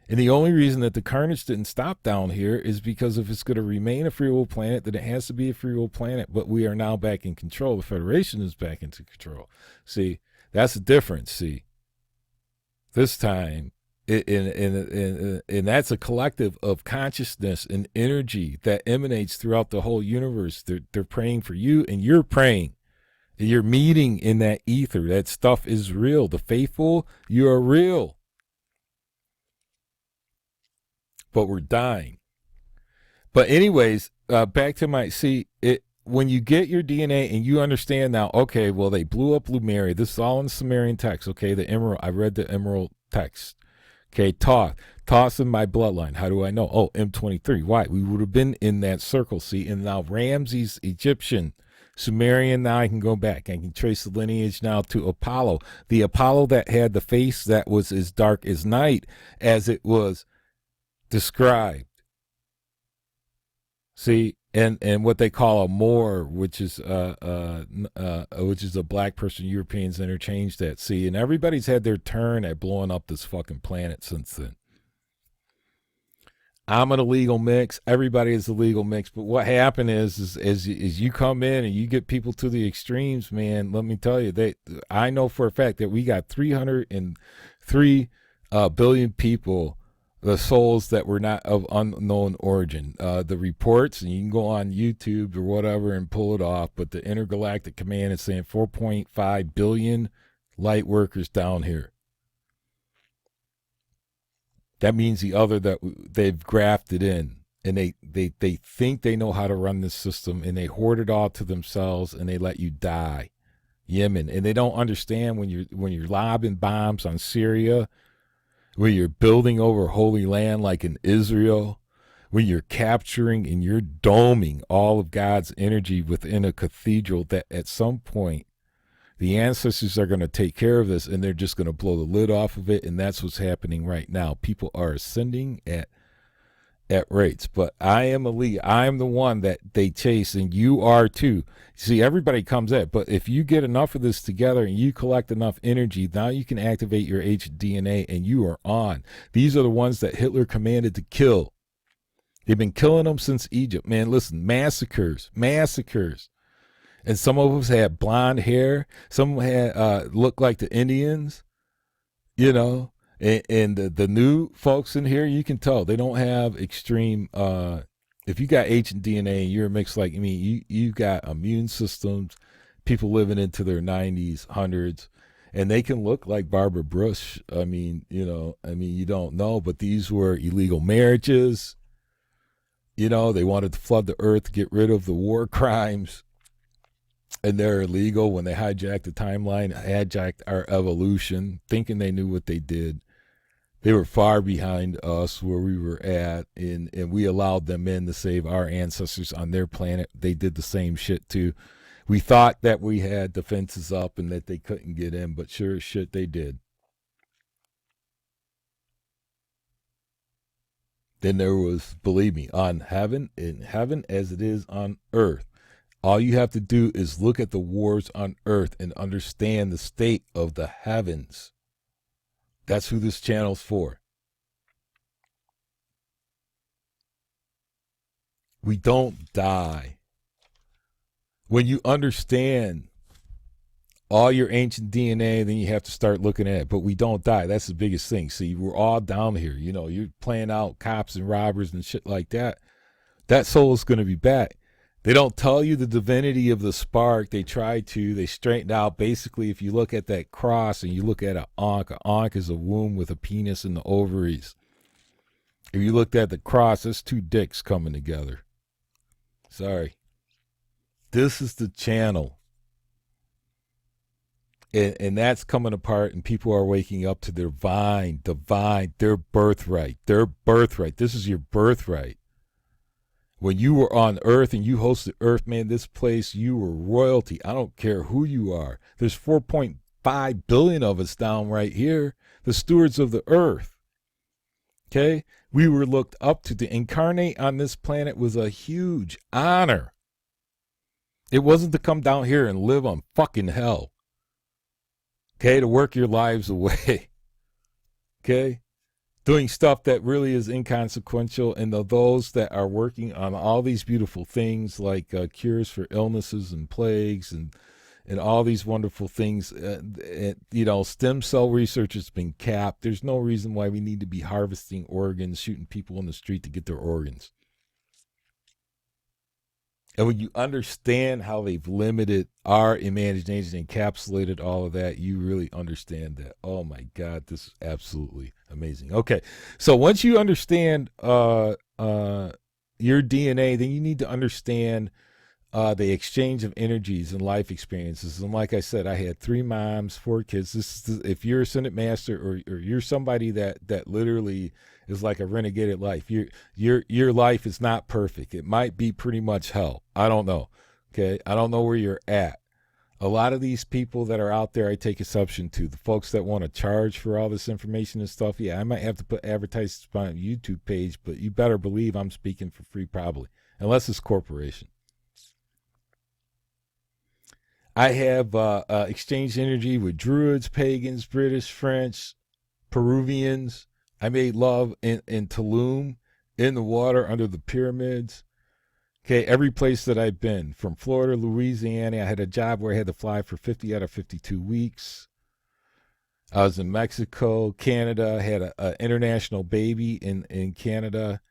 And the only reason that the carnage didn't stop down here is because if it's going to remain a free will planet, then it has to be a free will planet. But we are now back in control. The Federation is back into control. See, that's the difference. See, this time, and that's a collective of consciousness and energy that emanates throughout the whole universe. They're praying for you, and you're praying. You're meeting in that ether. That stuff is real. The faithful, you are real. But we're dying. But anyways, back to my, see, when you get your DNA and you understand now, okay, well, they blew up Lemuria. This is all in the Sumerian text, okay? The Emerald, I read the Emerald text. Okay, Thoth's in my bloodline. How do I know? Oh, M23. Why? We would have been in that circle, see? And now Ramses, Egyptian, Sumerian, now I can go back. I can trace the lineage now to Apollo. The Apollo that had the face that was as dark as night as it was described. See, and what they call a Moor, which is a black person. Europeans interchange that. See, and everybody's had their turn at blowing up this fucking planet since then. I'm an illegal mix. Everybody is a legal mix. But what happened is you come in and you get people to the extremes, man. Let me tell you, I know for a fact that we got 303 billion people, the souls that were not of unknown origin. The reports, and you can go on YouTube or whatever and pull it off, but the Intergalactic Command is saying 4.5 billion light workers down here. That means the other that they've grafted in, and they think they know how to run this system, and they hoard it all to themselves, and they let you die. Yemen, and they don't understand when you're lobbing bombs on Syria, when you're building over Holy Land like in Israel, when you're capturing and you're doming all of God's energy within a cathedral, that at some point the ancestors are going to take care of this and they're just going to blow the lid off of it. And that's what's happening right now. People are ascending at rates, but I am elite. I am the one that they chase, and you are too. See, everybody comes at, but if you get enough of this together and you collect enough energy, now you can activate your HDNA and you are on. These are the ones that Hitler commanded to kill. They've been killing them since Egypt, man. Listen, massacres. And some of us had blonde hair. Some had looked like the Indians, you know. And the new folks in here, you can tell they don't have extreme. If you got H and DNA and you're mixed like me, you got immune systems, people living into their 90s, 100s, and they can look like Barbara Bush. I mean, you don't know, but these were illegal marriages. You know, they wanted to flood the earth to get rid of the war crimes. And they're illegal when they hijacked the timeline, hijacked our evolution, thinking they knew what they did. They were far behind us where we were at, and we allowed them in to save our ancestors on their planet. They did the same shit too. We thought that we had defenses up and that they couldn't get in, but sure as shit they did. Then there was, believe me, in heaven as it is on earth. All you have to do is look at the wars on earth and understand the state of the heavens. That's who this channel's for. We don't die. When you understand all your ancient DNA, then you have to start looking at it. But we don't die. That's the biggest thing. See, we're all down here. You know, you're playing out cops and robbers and shit like that. That soul is going to be back. They don't tell you the divinity of the spark. They try to. They straighten out. Basically, if you look at that cross and you look at an ankh is a womb with a penis and the ovaries. If you looked at the cross, that's two dicks coming together. Sorry. This is the channel. And that's coming apart, and people are waking up to their their birthright. This is your birthright. When you were on Earth and you hosted Earth, man, this place, you were royalty. I don't care who you are. There's 4.5 billion of us down right here, the stewards of the Earth. Okay? We were looked up to. To incarnate on this planet was a huge honor. It wasn't to come down here and live on fucking hell. Okay? To work your lives away. Okay? doing stuff that really is inconsequential, and those that are working on all these beautiful things like cures for illnesses and plagues and all these wonderful things. Stem cell research has been capped. There's no reason why we need to be harvesting organs, shooting people in the street to get their organs. And when you understand how they've limited our imagination, encapsulated all of that, you really understand that. Oh my God, this is absolutely amazing. Okay, so once you understand your DNA, then you need to understand the exchange of energies and life experiences. And like I said, I had 3 moms, 4 kids. If you're a Ascended Master, or you're somebody that literally is like a renegade of life, your life is not perfect. It might be pretty much hell. I don't know. Okay, I don't know where you're at. A lot of these people that are out there, I take exception to. The folks that want to charge for all this information and stuff, yeah, I might have to put advertisements on a YouTube page, but you better believe I'm speaking for free probably, unless it's corporation. I have exchanged energy with Druids, pagans, British, French, Peruvians. I made love in Tulum, in the water, under the pyramids. Okay, every place that I've been, from Florida, Louisiana. I had a job where I had to fly for 50 out of 52 weeks. I was in Mexico, Canada. I had an international baby in Canada.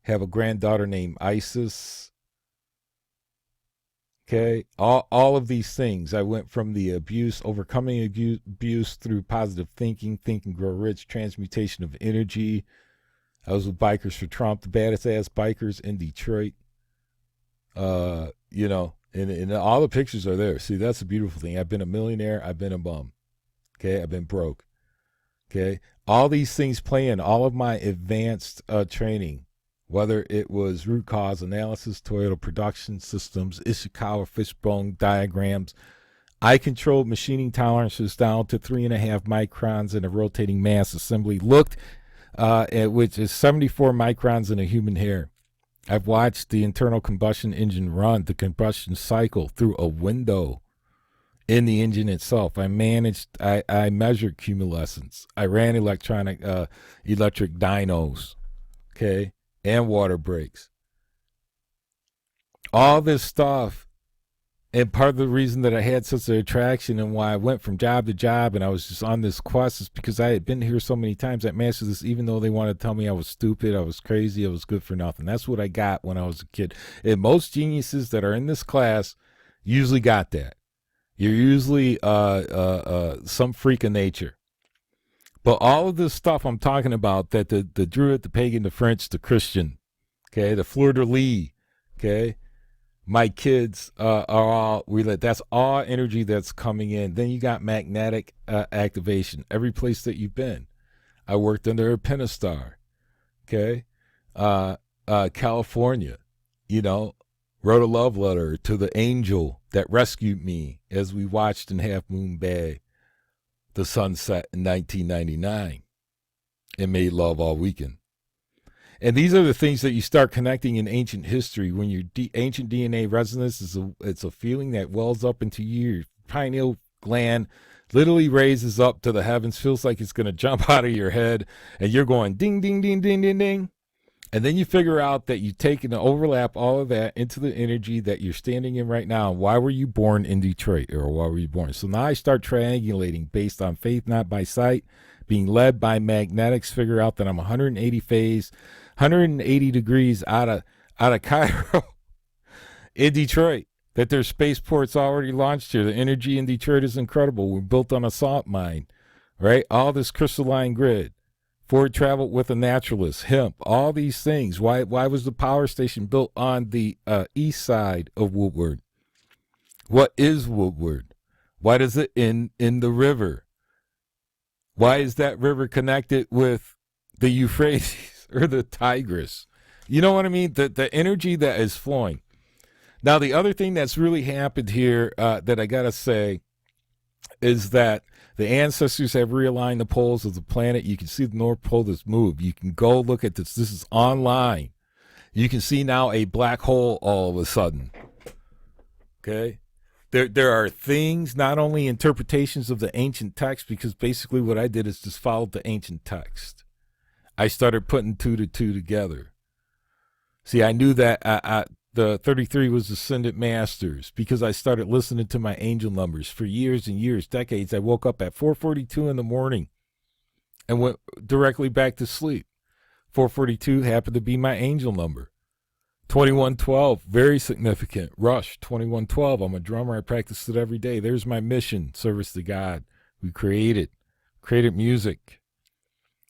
Have a granddaughter named Isis. Okay, all of these things. I went from the abuse, overcoming abuse through positive thinking, think and grow rich, transmutation of energy. I was with Bikers for Trump, the baddest ass bikers in Detroit. And all the pictures are there. See, that's a beautiful thing. I've been a millionaire. I've been a bum. Okay, I've been broke. Okay, all these things play in. All of my advanced training, whether it was root cause analysis, Toyota production systems, Ishikawa fishbone diagrams. I controlled machining tolerances down to 3.5 microns in a rotating mass assembly, which is 74 microns in a human hair. I've watched the internal combustion engine run the combustion cycle through a window in the engine itself. I measured cumulescence. I ran electric dynos, okay, and water brakes. All this stuff, and part of the reason that I had such an attraction and why I went from job to job and I was just on this quest is because I had been here so many times. I mastered this, even though they wanted to tell me I was stupid, I was crazy, I was good for nothing. That's what I got when I was a kid. And most geniuses that are in this class usually got that. You're usually some freak of nature. But all of this stuff I'm talking about, that the Druid, the pagan, the French, the Christian, okay, the fleur-de-lis, okay, my kids are all related. That's all energy that's coming in. Then you got magnetic activation. Every place that you've been. I worked under a Pentastar, okay, California, wrote a love letter to the angel that rescued me as we watched in Half Moon Bay the sunset in 1999 and made love all weekend. And these are the things that you start connecting in ancient history. When your ancient DNA resonance it's a feeling that wells up into you. Your pineal gland literally raises up to the heavens, feels like it's going to jump out of your head, and you're going ding, ding, ding, ding, ding, ding. And then you figure out that you take and overlap all of that into the energy that you're standing in right now. Why were you born in Detroit, or why were you born? So now I start triangulating based on faith, not by sight, being led by magnetics, figure out that I'm 180 degrees out of Cairo in Detroit, that there's spaceports already launched here. The energy in Detroit is incredible. We're built on a salt mine, right? All this crystalline grid. Ford traveled with a naturalist, hemp, all these things. Why was the power station built on the east side of Woodward? What is Woodward? Why does it end in the river? Why is that river connected with the Euphrates or the Tigris? You know what I mean? The energy that is flowing. Now, the other thing that's really happened here that I got to say is that the ancestors have realigned the poles of the planet. You can see the North Pole that's moved. You can go look at this. This is online. You can see now a black hole all of a sudden. Okay? There are things, not only interpretations of the ancient text, because basically what I did is just followed the ancient text. I started putting two to two together. See, I knew that the 33 was Ascended Masters because I started listening to my angel numbers for years and years, decades. I woke up at 4:42 in the morning and went directly back to sleep. 4:42 happened to be my angel number. 2112, very significant. Rush, 2112. I'm a drummer. I practice it every day. There's my mission, service to God. We created music.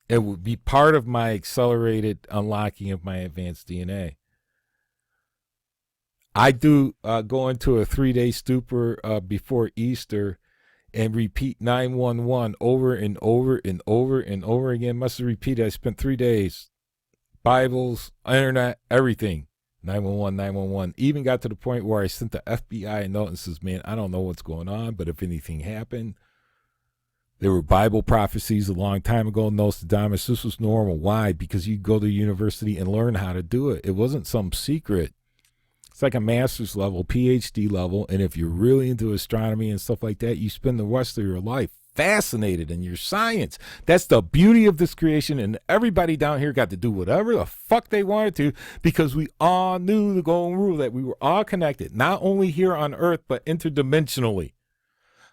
It would be part of my accelerated unlocking of my advanced DNA. I do go into a 3-day stupor before Easter and repeat 911 over and over and over and over again. Must have repeated. I spent 3 days. Bibles, internet, everything. 911, 911. Even got to the point where I sent the FBI a note and says, man, I don't know what's going on, but if anything happened, there were Bible prophecies a long time ago, Nostradamus. This was normal. Why? Because you go to university and learn how to do it. It wasn't some secret. It's like a master's level, PhD level, and if you're really into astronomy and stuff like that, you spend the rest of your life fascinated in your science. That's the beauty of this creation, and everybody down here got to do whatever the fuck they wanted to because we all knew the golden rule that we were all connected, not only here on Earth, but interdimensionally.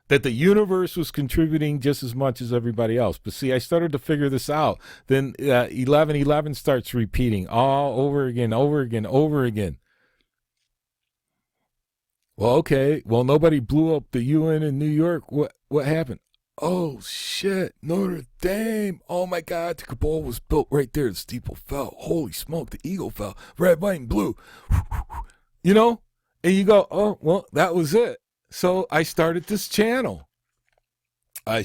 That the universe was contributing just as much as everybody else. But see, I started to figure this out. Then 1111 starts repeating all over again, over again, over again. Well, okay. Well, nobody blew up the UN in New York. What happened? Oh, shit. Notre Dame. Oh, my God. The Cabal was built right there. The steeple fell. Holy smoke. The eagle fell. Red, white, and blue. You know? And you go, oh, well, that was it. So I started this channel. But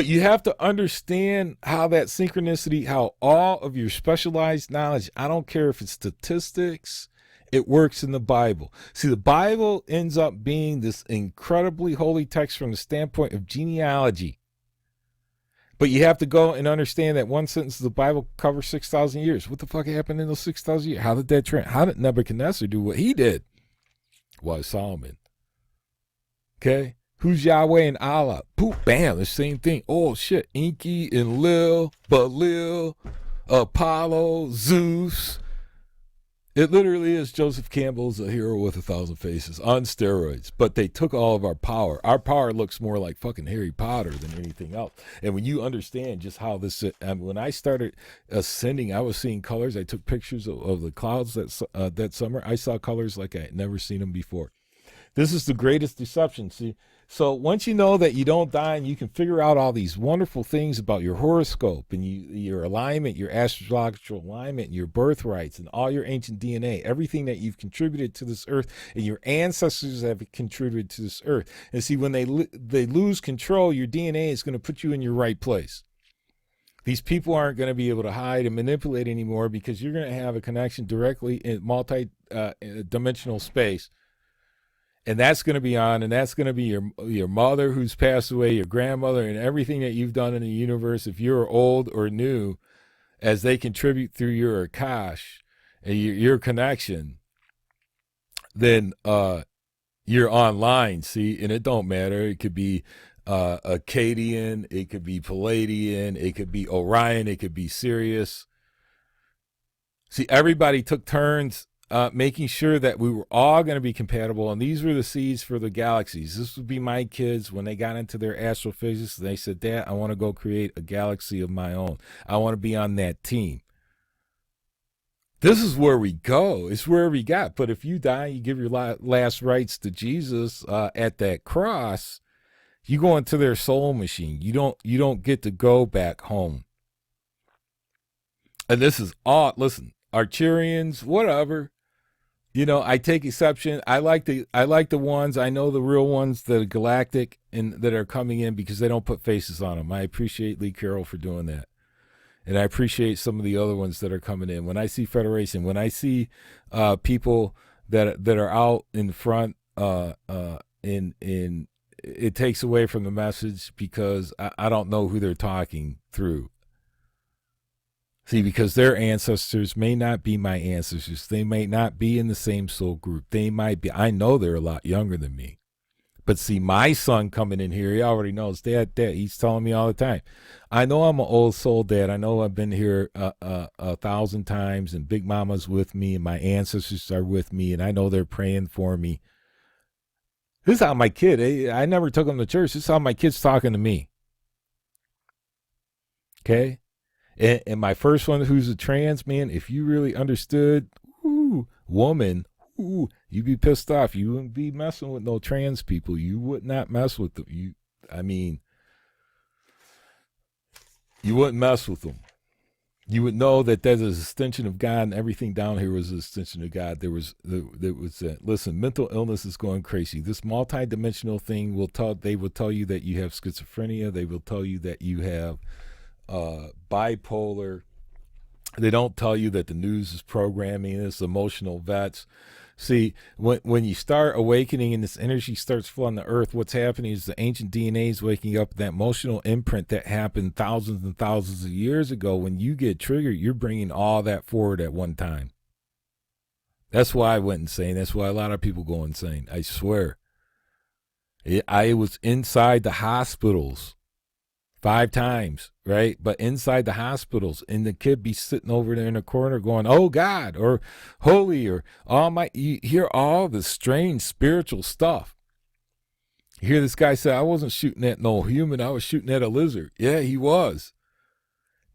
you have to understand how that synchronicity, how all of your specialized knowledge, I don't care if it's statistics, it works in the Bible. See, the Bible ends up being this incredibly holy text from the standpoint of genealogy. But you have to go and understand that one sentence of the Bible covers 6,000 years. What the fuck happened in those 6,000 years? How did Nebuchadnezzar do what he did? Why, Solomon. Okay? Who's Yahweh and Allah? Poof, bam, the same thing. Oh, shit. Enki, Enlil, Baalil, Apollo, Zeus. It literally is Joseph Campbell's A Hero with 1,000 Faces on steroids. But they took all of our power. Our power looks more like fucking Harry Potter than anything else. And when you understand just how this, when I started ascending, I was seeing colors. I took pictures of the clouds that summer. I saw colors like I had never seen them before. This is the greatest deception. See, so once you know that you don't die and you can figure out all these wonderful things about your horoscope and your alignment, your astrological alignment, and your birthrights and all your ancient DNA, everything that you've contributed to this earth and your ancestors have contributed to this earth. And see, when they lose control, your DNA is going to put you in your right place. These people aren't going to be able to hide and manipulate anymore because you're going to have a connection directly in multi-dimensional space. And that's going to be on, and that's going to be your mother who's passed away, your grandmother, and everything that you've done in the universe, if you're old or new, as they contribute through your Akash and your connection, then you're online, see? And it don't matter. It could be Akkadian, it could be Palladian, it could be Orion, it could be Sirius. See, everybody took turns making sure that we were all going to be compatible, and these were the seeds for the galaxies. This would be my kids when they got into their astrophysics. They said, Dad, I want to go create a galaxy of my own. I want to be on that team. This is where we go. It's where we got. But if you die, you give your last rites to Jesus at that cross, you go into their soul machine. You don't get to go back home. And this is all, listen, Arcturians, whatever. You know, I take exception. I like the ones, I know the real ones that are galactic and that are coming in because they don't put faces on them. I appreciate Lee Carroll for doing that. And I appreciate some of the other ones that are coming in. When I see Federation, when I see people that are out in front in it takes away from the message because I don't know who they're talking through. See, because their ancestors may not be my ancestors. They may not be in the same soul group. They might be. I know they're a lot younger than me. But see, my son coming in here, he already knows, Dad, he's telling me all the time. I know I'm an old soul, Dad. I know I've been here 1,000 times, and Big Mama's with me, and my ancestors are with me, and I know they're praying for me. This is how my kid, I never took him to church. This is how my kid's talking to me. Okay? And my first one, who's a trans man, if you really understood, woman, you'd be pissed off. You wouldn't be messing with no trans people. You would not mess with them. You wouldn't mess with them. You would know that there's an extension of God, and everything down here was an extension of God. Listen, mental illness is going crazy. This multidimensional thing they will tell you that you have schizophrenia. They will tell you that you have bipolar. They don't tell you that the news is programming this, emotional vets. See, when you start awakening and this energy starts flowing the earth, what's happening is the ancient DNA is waking up. That emotional imprint that happened thousands and thousands of years ago, when you get triggered, you're bringing all that forward at one time. That's why I went insane. That's why a lot of people go insane. I swear. I was inside the hospitals 5 times, right? But inside the hospitals, and the kid be sitting over there in the corner going, "Oh God," or "Holy," or you hear all the strange spiritual stuff. You hear this guy say, "I wasn't shooting at no human, I was shooting at a lizard." Yeah, he was.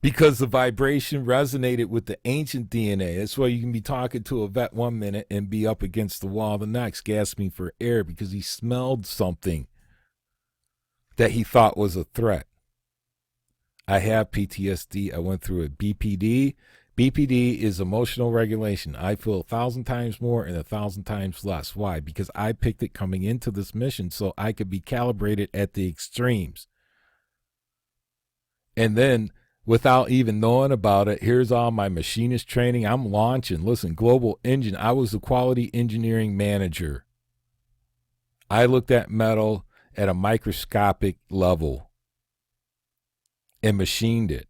Because the vibration resonated with the ancient DNA. That's why you can be talking to a vet 1 minute and be up against the wall the next, gasping for air because he smelled something that he thought was a threat. I have PTSD. I went through it. BPD is emotional regulation. I feel 1,000 times more and 1,000 times less. Why? Because I picked it coming into this mission so I could be calibrated at the extremes. And then, without even knowing about it, here's all my machinist training. I'm launching. Listen, Global Engine. I was the quality engineering manager. I looked at metal at a microscopic level and machined it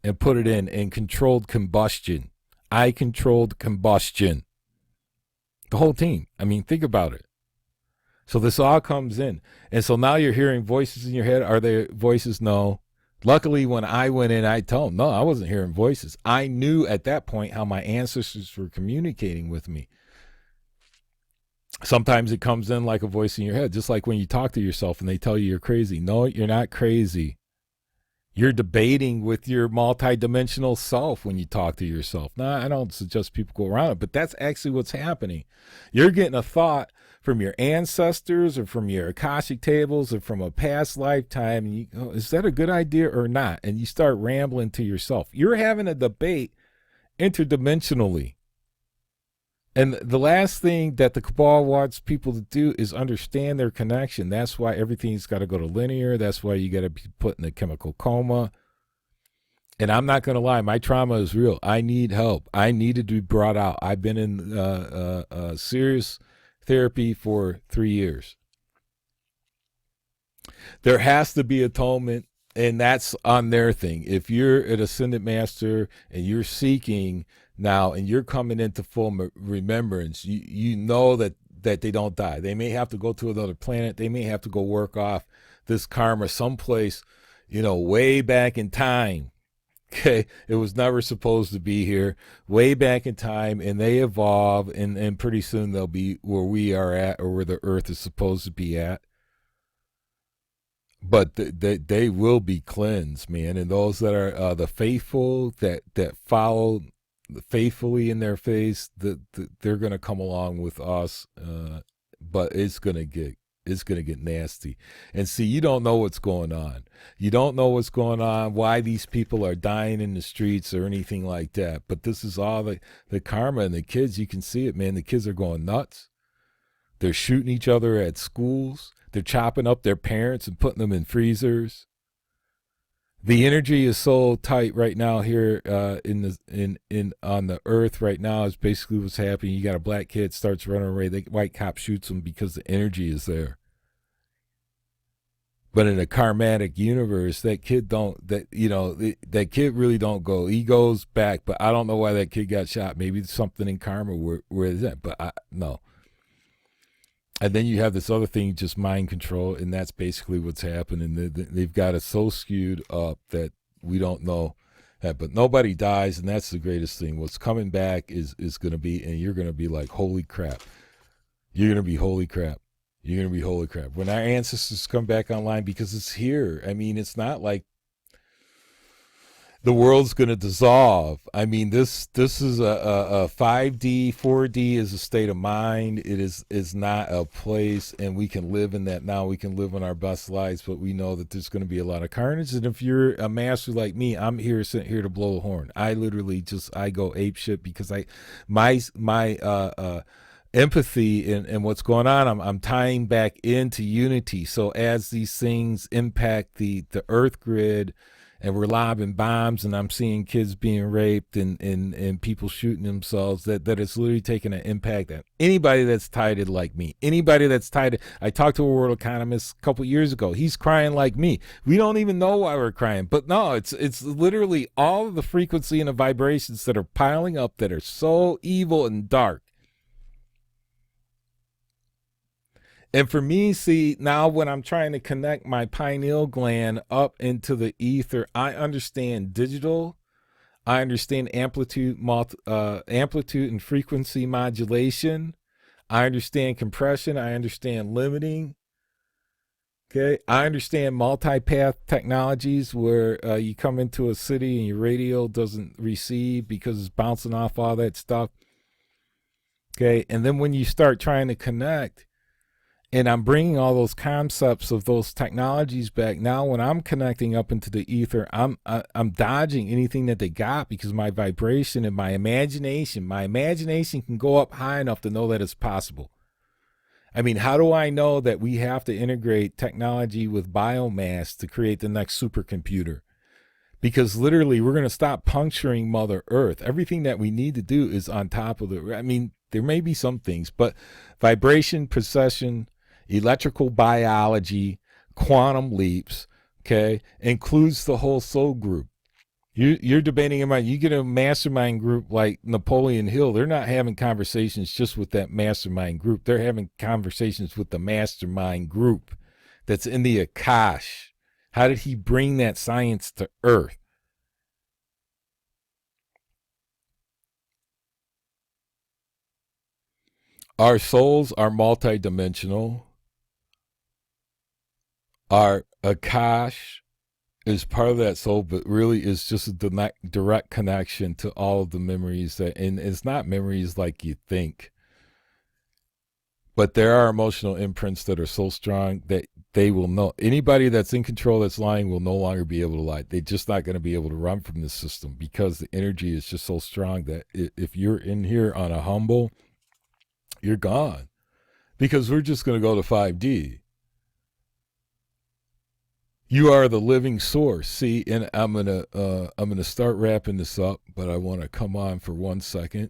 and put it in and controlled combustion. I controlled combustion. The whole team. I mean, think about it. So this all comes in. And so now you're hearing voices in your head. Are there voices? No. Luckily, when I went in, I told them, no, I wasn't hearing voices. I knew at that point how my ancestors were communicating with me. Sometimes it comes in like a voice in your head, just like when you talk to yourself and they tell you you're crazy. No, you're not crazy. You're debating with your multidimensional self when you talk to yourself. Now, I don't suggest people go around it, but that's actually what's happening. You're getting a thought from your ancestors or from your Akashic tables or from a past lifetime. And you go, is that a good idea or not? And you start rambling to yourself. You're having a debate interdimensionally. And the last thing that the cabal wants people to do is understand their connection. That's why everything's got to go to linear. That's why you got to be put in a chemical coma. And I'm not going to lie, my trauma is real. I need help. I needed to be brought out. I've been in serious therapy for 3 years. There has to be atonement, and that's on their thing. If you're an Ascended Master and you're seeking now, and you're coming into full remembrance, you know that they don't die. They may have to go to another planet. They may have to go work off this karma someplace, way back in time. Okay, it was never supposed to be here, way back in time, and they evolve, and pretty soon they'll be where we are at, or where the Earth is supposed to be at. But they will be cleansed, man. And those that are the faithful that follow faithfully in their face, they're going to come along with us, but it's going to get nasty. And see, you don't know what's going on. You don't know what's going on, why these people are dying in the streets or anything like that. But this is all the karma, and the kids, you can see it, man. The kids are going nuts. They're shooting each other at schools. They're chopping up their parents and putting them in freezers. The energy is so tight right now here on the earth right now is basically what's happening. You got a black kid starts running away. The white cop shoots him because the energy is there. But in a karmatic universe, that kid really don't go. He goes back, but I don't know why that kid got shot. Maybe it's something in karma where is that? But no. And then you have this other thing, just mind control, and that's basically what's happening. They've got it so skewed up that we don't know that, but nobody dies, and that's the greatest thing. What's coming back is going to be, and you're going to be like, holy crap. You're going to be holy crap. You're going to be holy crap. When our ancestors come back online, because it's here. I mean, it's not like the world's going to dissolve. I mean, this is a 5D, 4D is a state of mind. It is not a place, and we can live in that now. We can live in our best lives, but we know that there's going to be a lot of carnage. And if you're a master like me, I'm sitting here to blow the horn. I literally I go ape shit because my empathy and what's going on, I'm tying back into unity. So as these things impact the earth grid, and we're lobbing bombs, and I'm seeing kids being raped and people shooting themselves, that it's literally taking an impact on anybody that's tied like me. Anybody that's tied. I talked to a world economist a couple years ago. He's crying like me. We don't even know why we're crying. But no, it's literally all of the frequency and the vibrations that are piling up that are so evil and dark. And for me, see, now when I'm trying to connect my pineal gland up into the ether, I understand digital. I understand amplitude and frequency modulation. I understand compression. I understand limiting. Okay. I understand multipath technologies where you come into a city and your radio doesn't receive because it's bouncing off all that stuff. Okay. And then when you start trying to connect, and I'm bringing all those concepts of those technologies back. Now, when I'm connecting up into the ether, I'm dodging anything that they got because my vibration and my imagination can go up high enough to know that it's possible. I mean, how do I know that we have to integrate technology with biomass to create the next supercomputer? Because literally, we're going to stop puncturing Mother Earth. Everything that we need to do is on top of I mean, there may be some things, but vibration, precession, electrical biology, quantum leaps, okay, includes the whole soul group. You're debating about, you get a mastermind group like Napoleon Hill, they're not having conversations just with that mastermind group. They're having conversations with the mastermind group that's in the Akash. How did he bring that science to Earth? Our souls are multidimensional. Our Akash is part of that soul, but really is just a direct connection to all of the memories and it's not memories like you think. But there are emotional imprints that are so strong that they will know. Anybody that's in control that's lying will no longer be able to lie. They're just not going to be able to run from this system because the energy is just so strong that if you're in here on a humble, you're gone. Because we're just going to go to 5D. You are the living source. See, and I'm gonna start wrapping this up, but I want to come on for 1 second.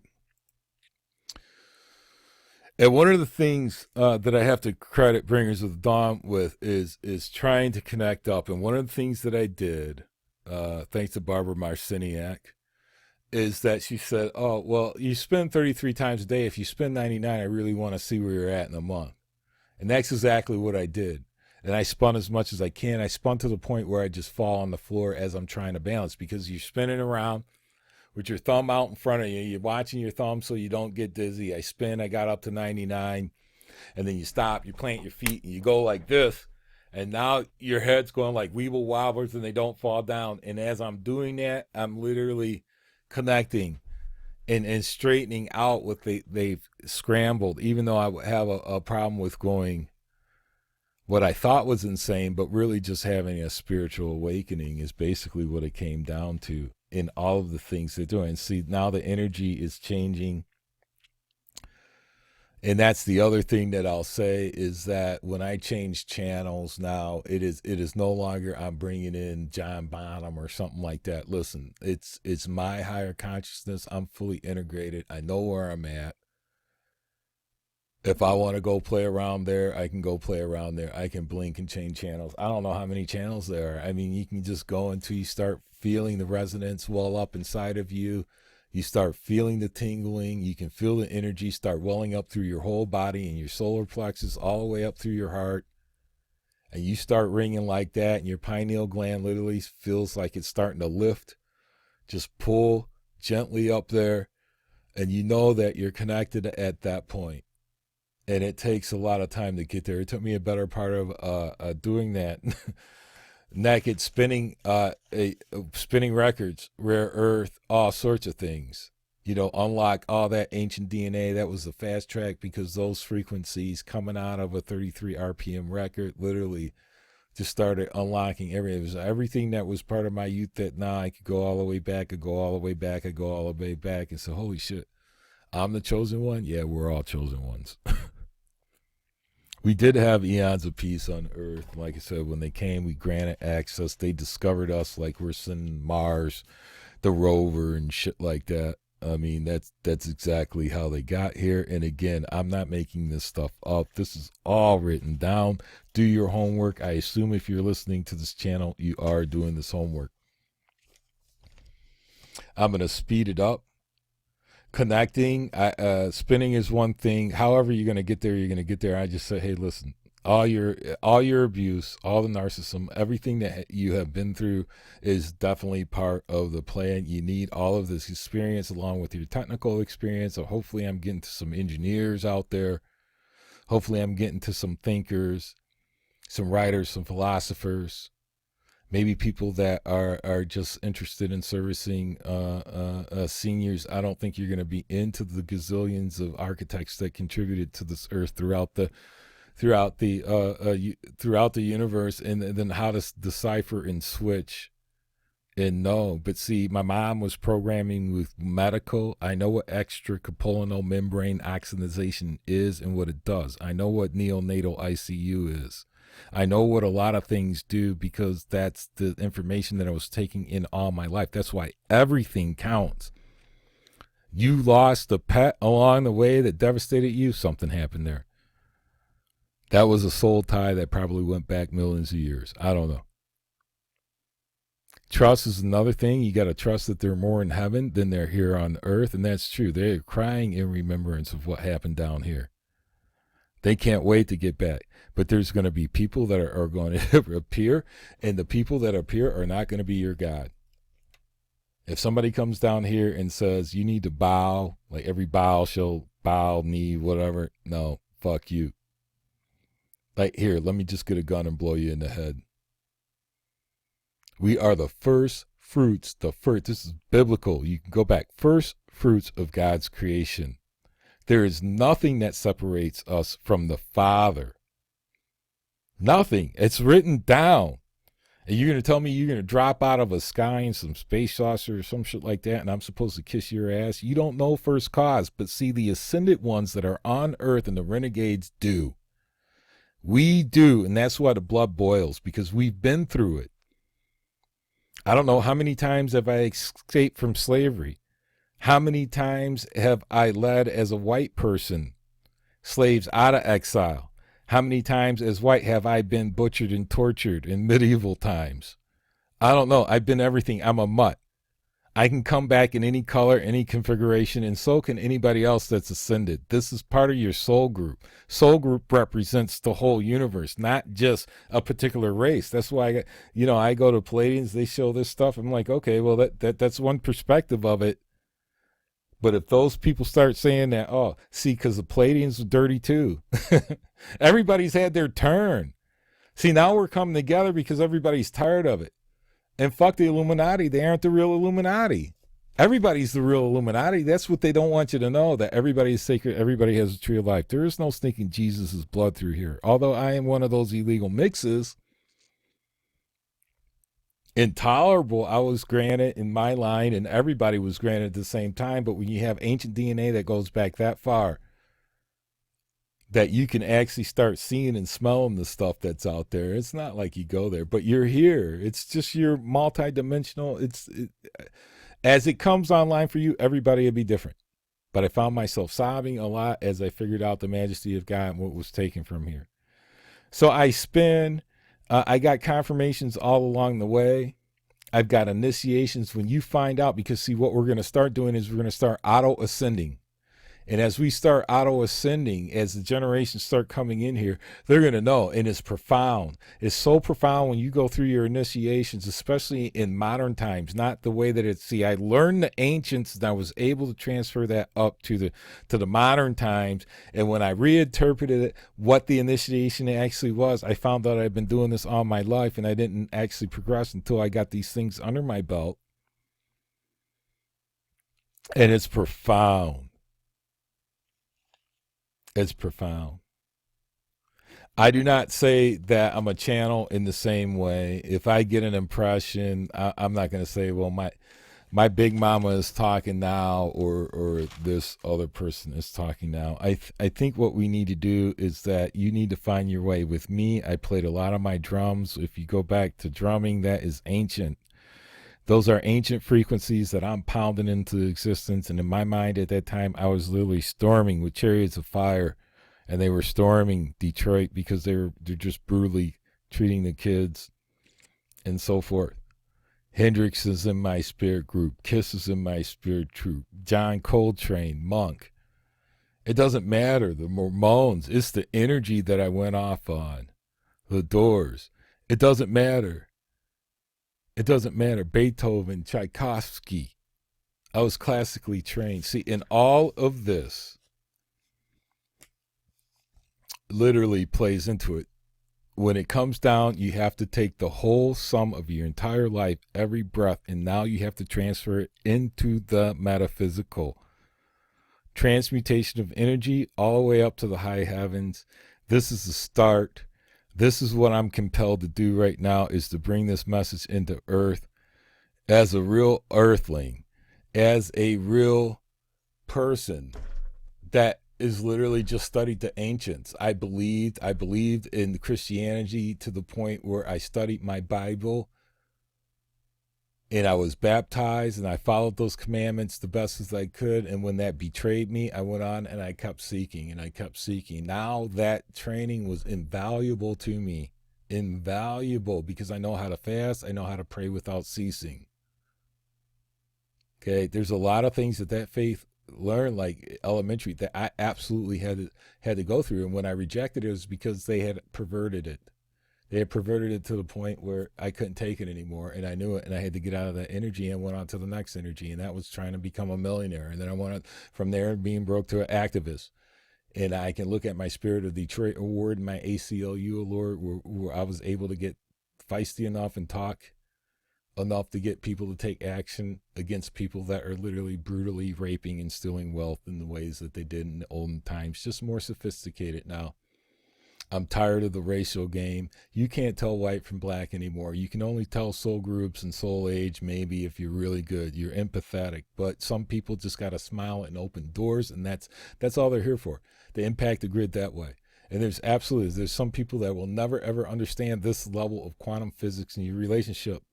And one of the things that I have to credit Bringers of the Dawn with is trying to connect up. And one of the things that I did, thanks to Barbara Marciniak, is that she said, "Oh, well, you spend 33 times a day. If you spend 99, I really want to see where you're at in a month." And that's exactly what I did. And I spun as much as I can. I spun to the point where I just fall on the floor as I'm trying to balance because you're spinning around with your thumb out in front of you. You're watching your thumb so you don't get dizzy. I spin. I got up to 99. And then you stop. You plant your feet and you go like this. And now your head's going like weeble wobblers and they don't fall down. And as I'm doing that, I'm literally connecting and straightening out what they've scrambled, even though I have a problem with going what I thought was insane, but really just having a spiritual awakening is basically what it came down to in all of the things they're doing. See, now the energy is changing. And that's the other thing that I'll say is that when I change channels now, it is no longer I'm bringing in John Bonham or something like that. Listen, it's my higher consciousness. I'm fully integrated. I know where I'm at. If I want to go play around there, I can go play around there. I can blink and change channels. I don't know how many channels there are. I mean, you can just go until you start feeling the resonance well up inside of you. You start feeling the tingling. You can feel the energy start welling up through your whole body and your solar plexus all the way up through your heart. And you start ringing like that, and your pineal gland literally feels like it's starting to lift. Just pull gently up there, and you know that you're connected at that point. And it takes a lot of time to get there. It took me a better part of doing that. Naked spinning, spinning records, rare earth, all sorts of things. Unlock all that ancient DNA. That was the fast track, because those frequencies coming out of a 33 RPM record literally just started unlocking everything. It was everything that was part of my youth that now I could go all the way back, I go all the way back, I go all the way back. And so, holy shit, I'm the chosen one? Yeah, we're all chosen ones. We did have eons of peace on Earth. Like I said, when they came, we granted access. They discovered us like we're sending Mars, the rover, and shit like that. I mean, that's exactly how they got here. And again, I'm not making this stuff up. This is all written down. Do your homework. I assume if you're listening to this channel, you are doing this homework. I'm going to speed it up. Connecting, spinning is one thing. However you're going to get there, you're going to get there. I just say, hey, listen, all your abuse, all the narcissism, everything that you have been through is definitely part of the plan. You need all of this experience along with your technical experience. So hopefully I'm getting to some engineers out there. Hopefully I'm getting to some thinkers, some writers, some philosophers. Maybe people that are just interested in servicing seniors. I don't think you're going to be into the gazillions of architects that contributed to this earth throughout the universe, and then how to decipher and switch and know. But see, my mom was programming with medical. I know what extracorporeal membrane oxidation is and what it does. I know what neonatal ICU is. I know what a lot of things do, because that's the information that I was taking in all my life. That's why everything counts. You lost a pet along the way that devastated you, something happened there. That was a soul tie that probably went back millions of years. I don't know. Trust is another thing. You got to trust that they're more in heaven than they're here on earth, and that's true. They're crying in remembrance of what happened down here. They can't wait to get back. But there's going to be people that are going to appear, and the people that appear are not going to be your God. If somebody comes down here and says, you need to bow, like every bow shall bow, knee, whatever, no, fuck you. Like, here, let me just get a gun and blow you in the head. We are the first fruits, this is biblical. You can go back, first fruits of God's creation. There is nothing that separates us from the Father. Nothing. It's written down. And you're going to tell me you're going to drop out of a sky in some space saucer or some shit like that, and I'm supposed to kiss your ass? You don't know first cause. But see, the ascended ones that are on Earth and the renegades do. We do, and that's why the blood boils, because we've been through it. I don't know how many times have I escaped from slavery. How many times have I led as a white person slaves out of exile? How many times as white have I been butchered and tortured in medieval times? I don't know. I've been everything. I'm a mutt. I can come back in any color, any configuration, and so can anybody else that's ascended. This is part of your soul group. Soul group represents the whole universe, not just a particular race. That's why I go to Palladians, they show this stuff. I'm like, okay, well, that's one perspective of it. But if those people start saying that, oh, see, because the Palladians are dirty too. Everybody's had their turn. See, now we're coming together because everybody's tired of it. And fuck the Illuminati. They aren't the real Illuminati. Everybody's the real Illuminati. That's what they don't want you to know, that everybody is sacred. Everybody has a tree of life. There is no sneaking Jesus' blood through here. Although I am one of those illegal mixes. Intolerable, I was granted in my line, and everybody was granted at the same time. But when you have ancient DNA that goes back that far, that you can actually start seeing and smelling the stuff that's out there. It's not like you go there, but you're here. It's just you're multidimensional. As it comes online for you, everybody will be different. But I found myself sobbing a lot as I figured out the majesty of God and what was taken from here. So I spin. I got confirmations all along the way. I've got initiations. When you find out, because see, what we're going to start doing is we're going to start auto ascending. And as we start auto ascending, as the generations start coming in here, they're going to know. And it's profound. It's so profound when you go through your initiations, especially in modern times, not the way that it's. See, I learned the ancients and I was able to transfer that up to the modern times. And when I reinterpreted it, what the initiation actually was, I found out I've been doing this all my life and I didn't actually progress until I got these things under my belt. And it's profound. It's profound. I do not say that I'm a channel in the same way. If I get an impression, I'm not going to say, well, my big mama is talking now, or this other person is talking now. I think what we need to do is that you need to find your way. With me, I played a lot of my drums. If you go back to drumming, that is ancient. Those are ancient frequencies that I'm pounding into existence. And in my mind at that time, I was literally storming with chariots of fire. And they were storming Detroit because they're just brutally treating the kids and so forth. Hendrix is in my spirit group. Kiss is in my spirit group. John Coltrane, Monk. It doesn't matter. The Ramones, it's the energy that I went off on. The Doors. It doesn't matter. It doesn't matter. Beethoven, Tchaikovsky. I was classically trained. See, in all of this, literally plays into it. When it comes down, you have to take the whole sum of your entire life, every breath, and now you have to transfer it into the metaphysical. Transmutation of energy all the way up to the high heavens. This is the start. This is what I'm compelled to do right now, is to bring this message into Earth as a real earthling, as a real person that is literally just studied the ancients. I believed in Christianity to the point where I studied my Bible and I was baptized and I followed those commandments the best as I could. And when that betrayed me, I went on and I kept seeking and I kept seeking. Now that training was invaluable to me. Invaluable, because I know how to fast. I know how to pray without ceasing. Okay, there's a lot of things that faith learned, like elementary, that I absolutely had to go through. And when I rejected it, it was because they had perverted it. They had perverted it to the point where I couldn't take it anymore, and I knew it, and I had to get out of that energy and went on to the next energy, and that was trying to become a millionaire. And then I went on from there, being broke, to an activist. And I can look at my Spirit of Detroit award and my ACLU award, where I was able to get feisty enough and talk enough to get people to take action against people that are literally brutally raping and stealing wealth in the ways that they did in the olden times, just more sophisticated now. I'm tired of the racial game. You can't tell white from black anymore. You can only tell soul groups and soul age maybe if you're really good. You're empathetic. But some people just got to smile and open doors, and that's all they're here for. They impact the grid that way. And there's some people that will never, ever understand this level of quantum physics in your relationship,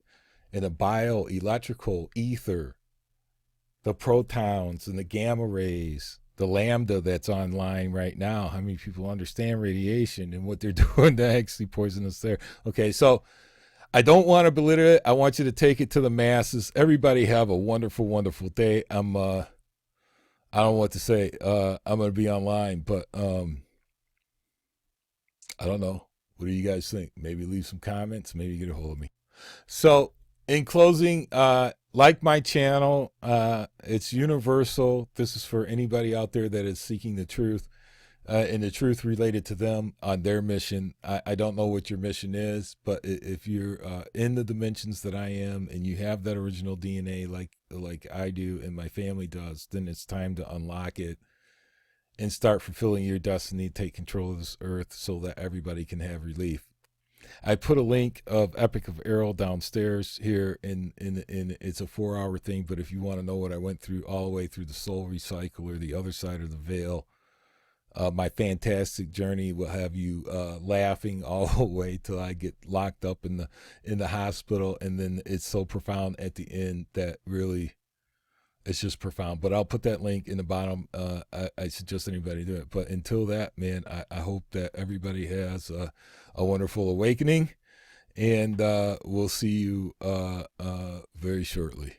in a bioelectrical ether, the protons and the gamma rays, the lambda that's online right now. How many people understand radiation and what they're doing to actually poison us there? Okay, so I don't want to belittle it. I want you to take it to the masses. Everybody have a wonderful, wonderful day. I don't know what to say. I'm going to be online, but I don't know. What do you guys think? Maybe leave some comments. Maybe get a hold of me. So in closing, like my channel, it's universal. This is for anybody out there that is seeking the truth, and the truth related to them on their mission. I don't know what your mission is, but if you're in the dimensions that I am, and you have that original DNA like I do and my family does, then it's time to unlock it and start fulfilling your destiny, take control of this earth so that everybody can have relief. I put a link of Epic of Errol downstairs here in it's a 4-hour thing, but if you want to know what I went through all the way through the soul recycler, the other side of the veil, my fantastic journey will have you laughing all the way till I get locked up in the hospital, and then it's so profound at the end that really it's just profound. But I'll put that link in the bottom. I suggest anybody do it. But until that, man, I hope that everybody has a wonderful awakening, And we'll see you very shortly.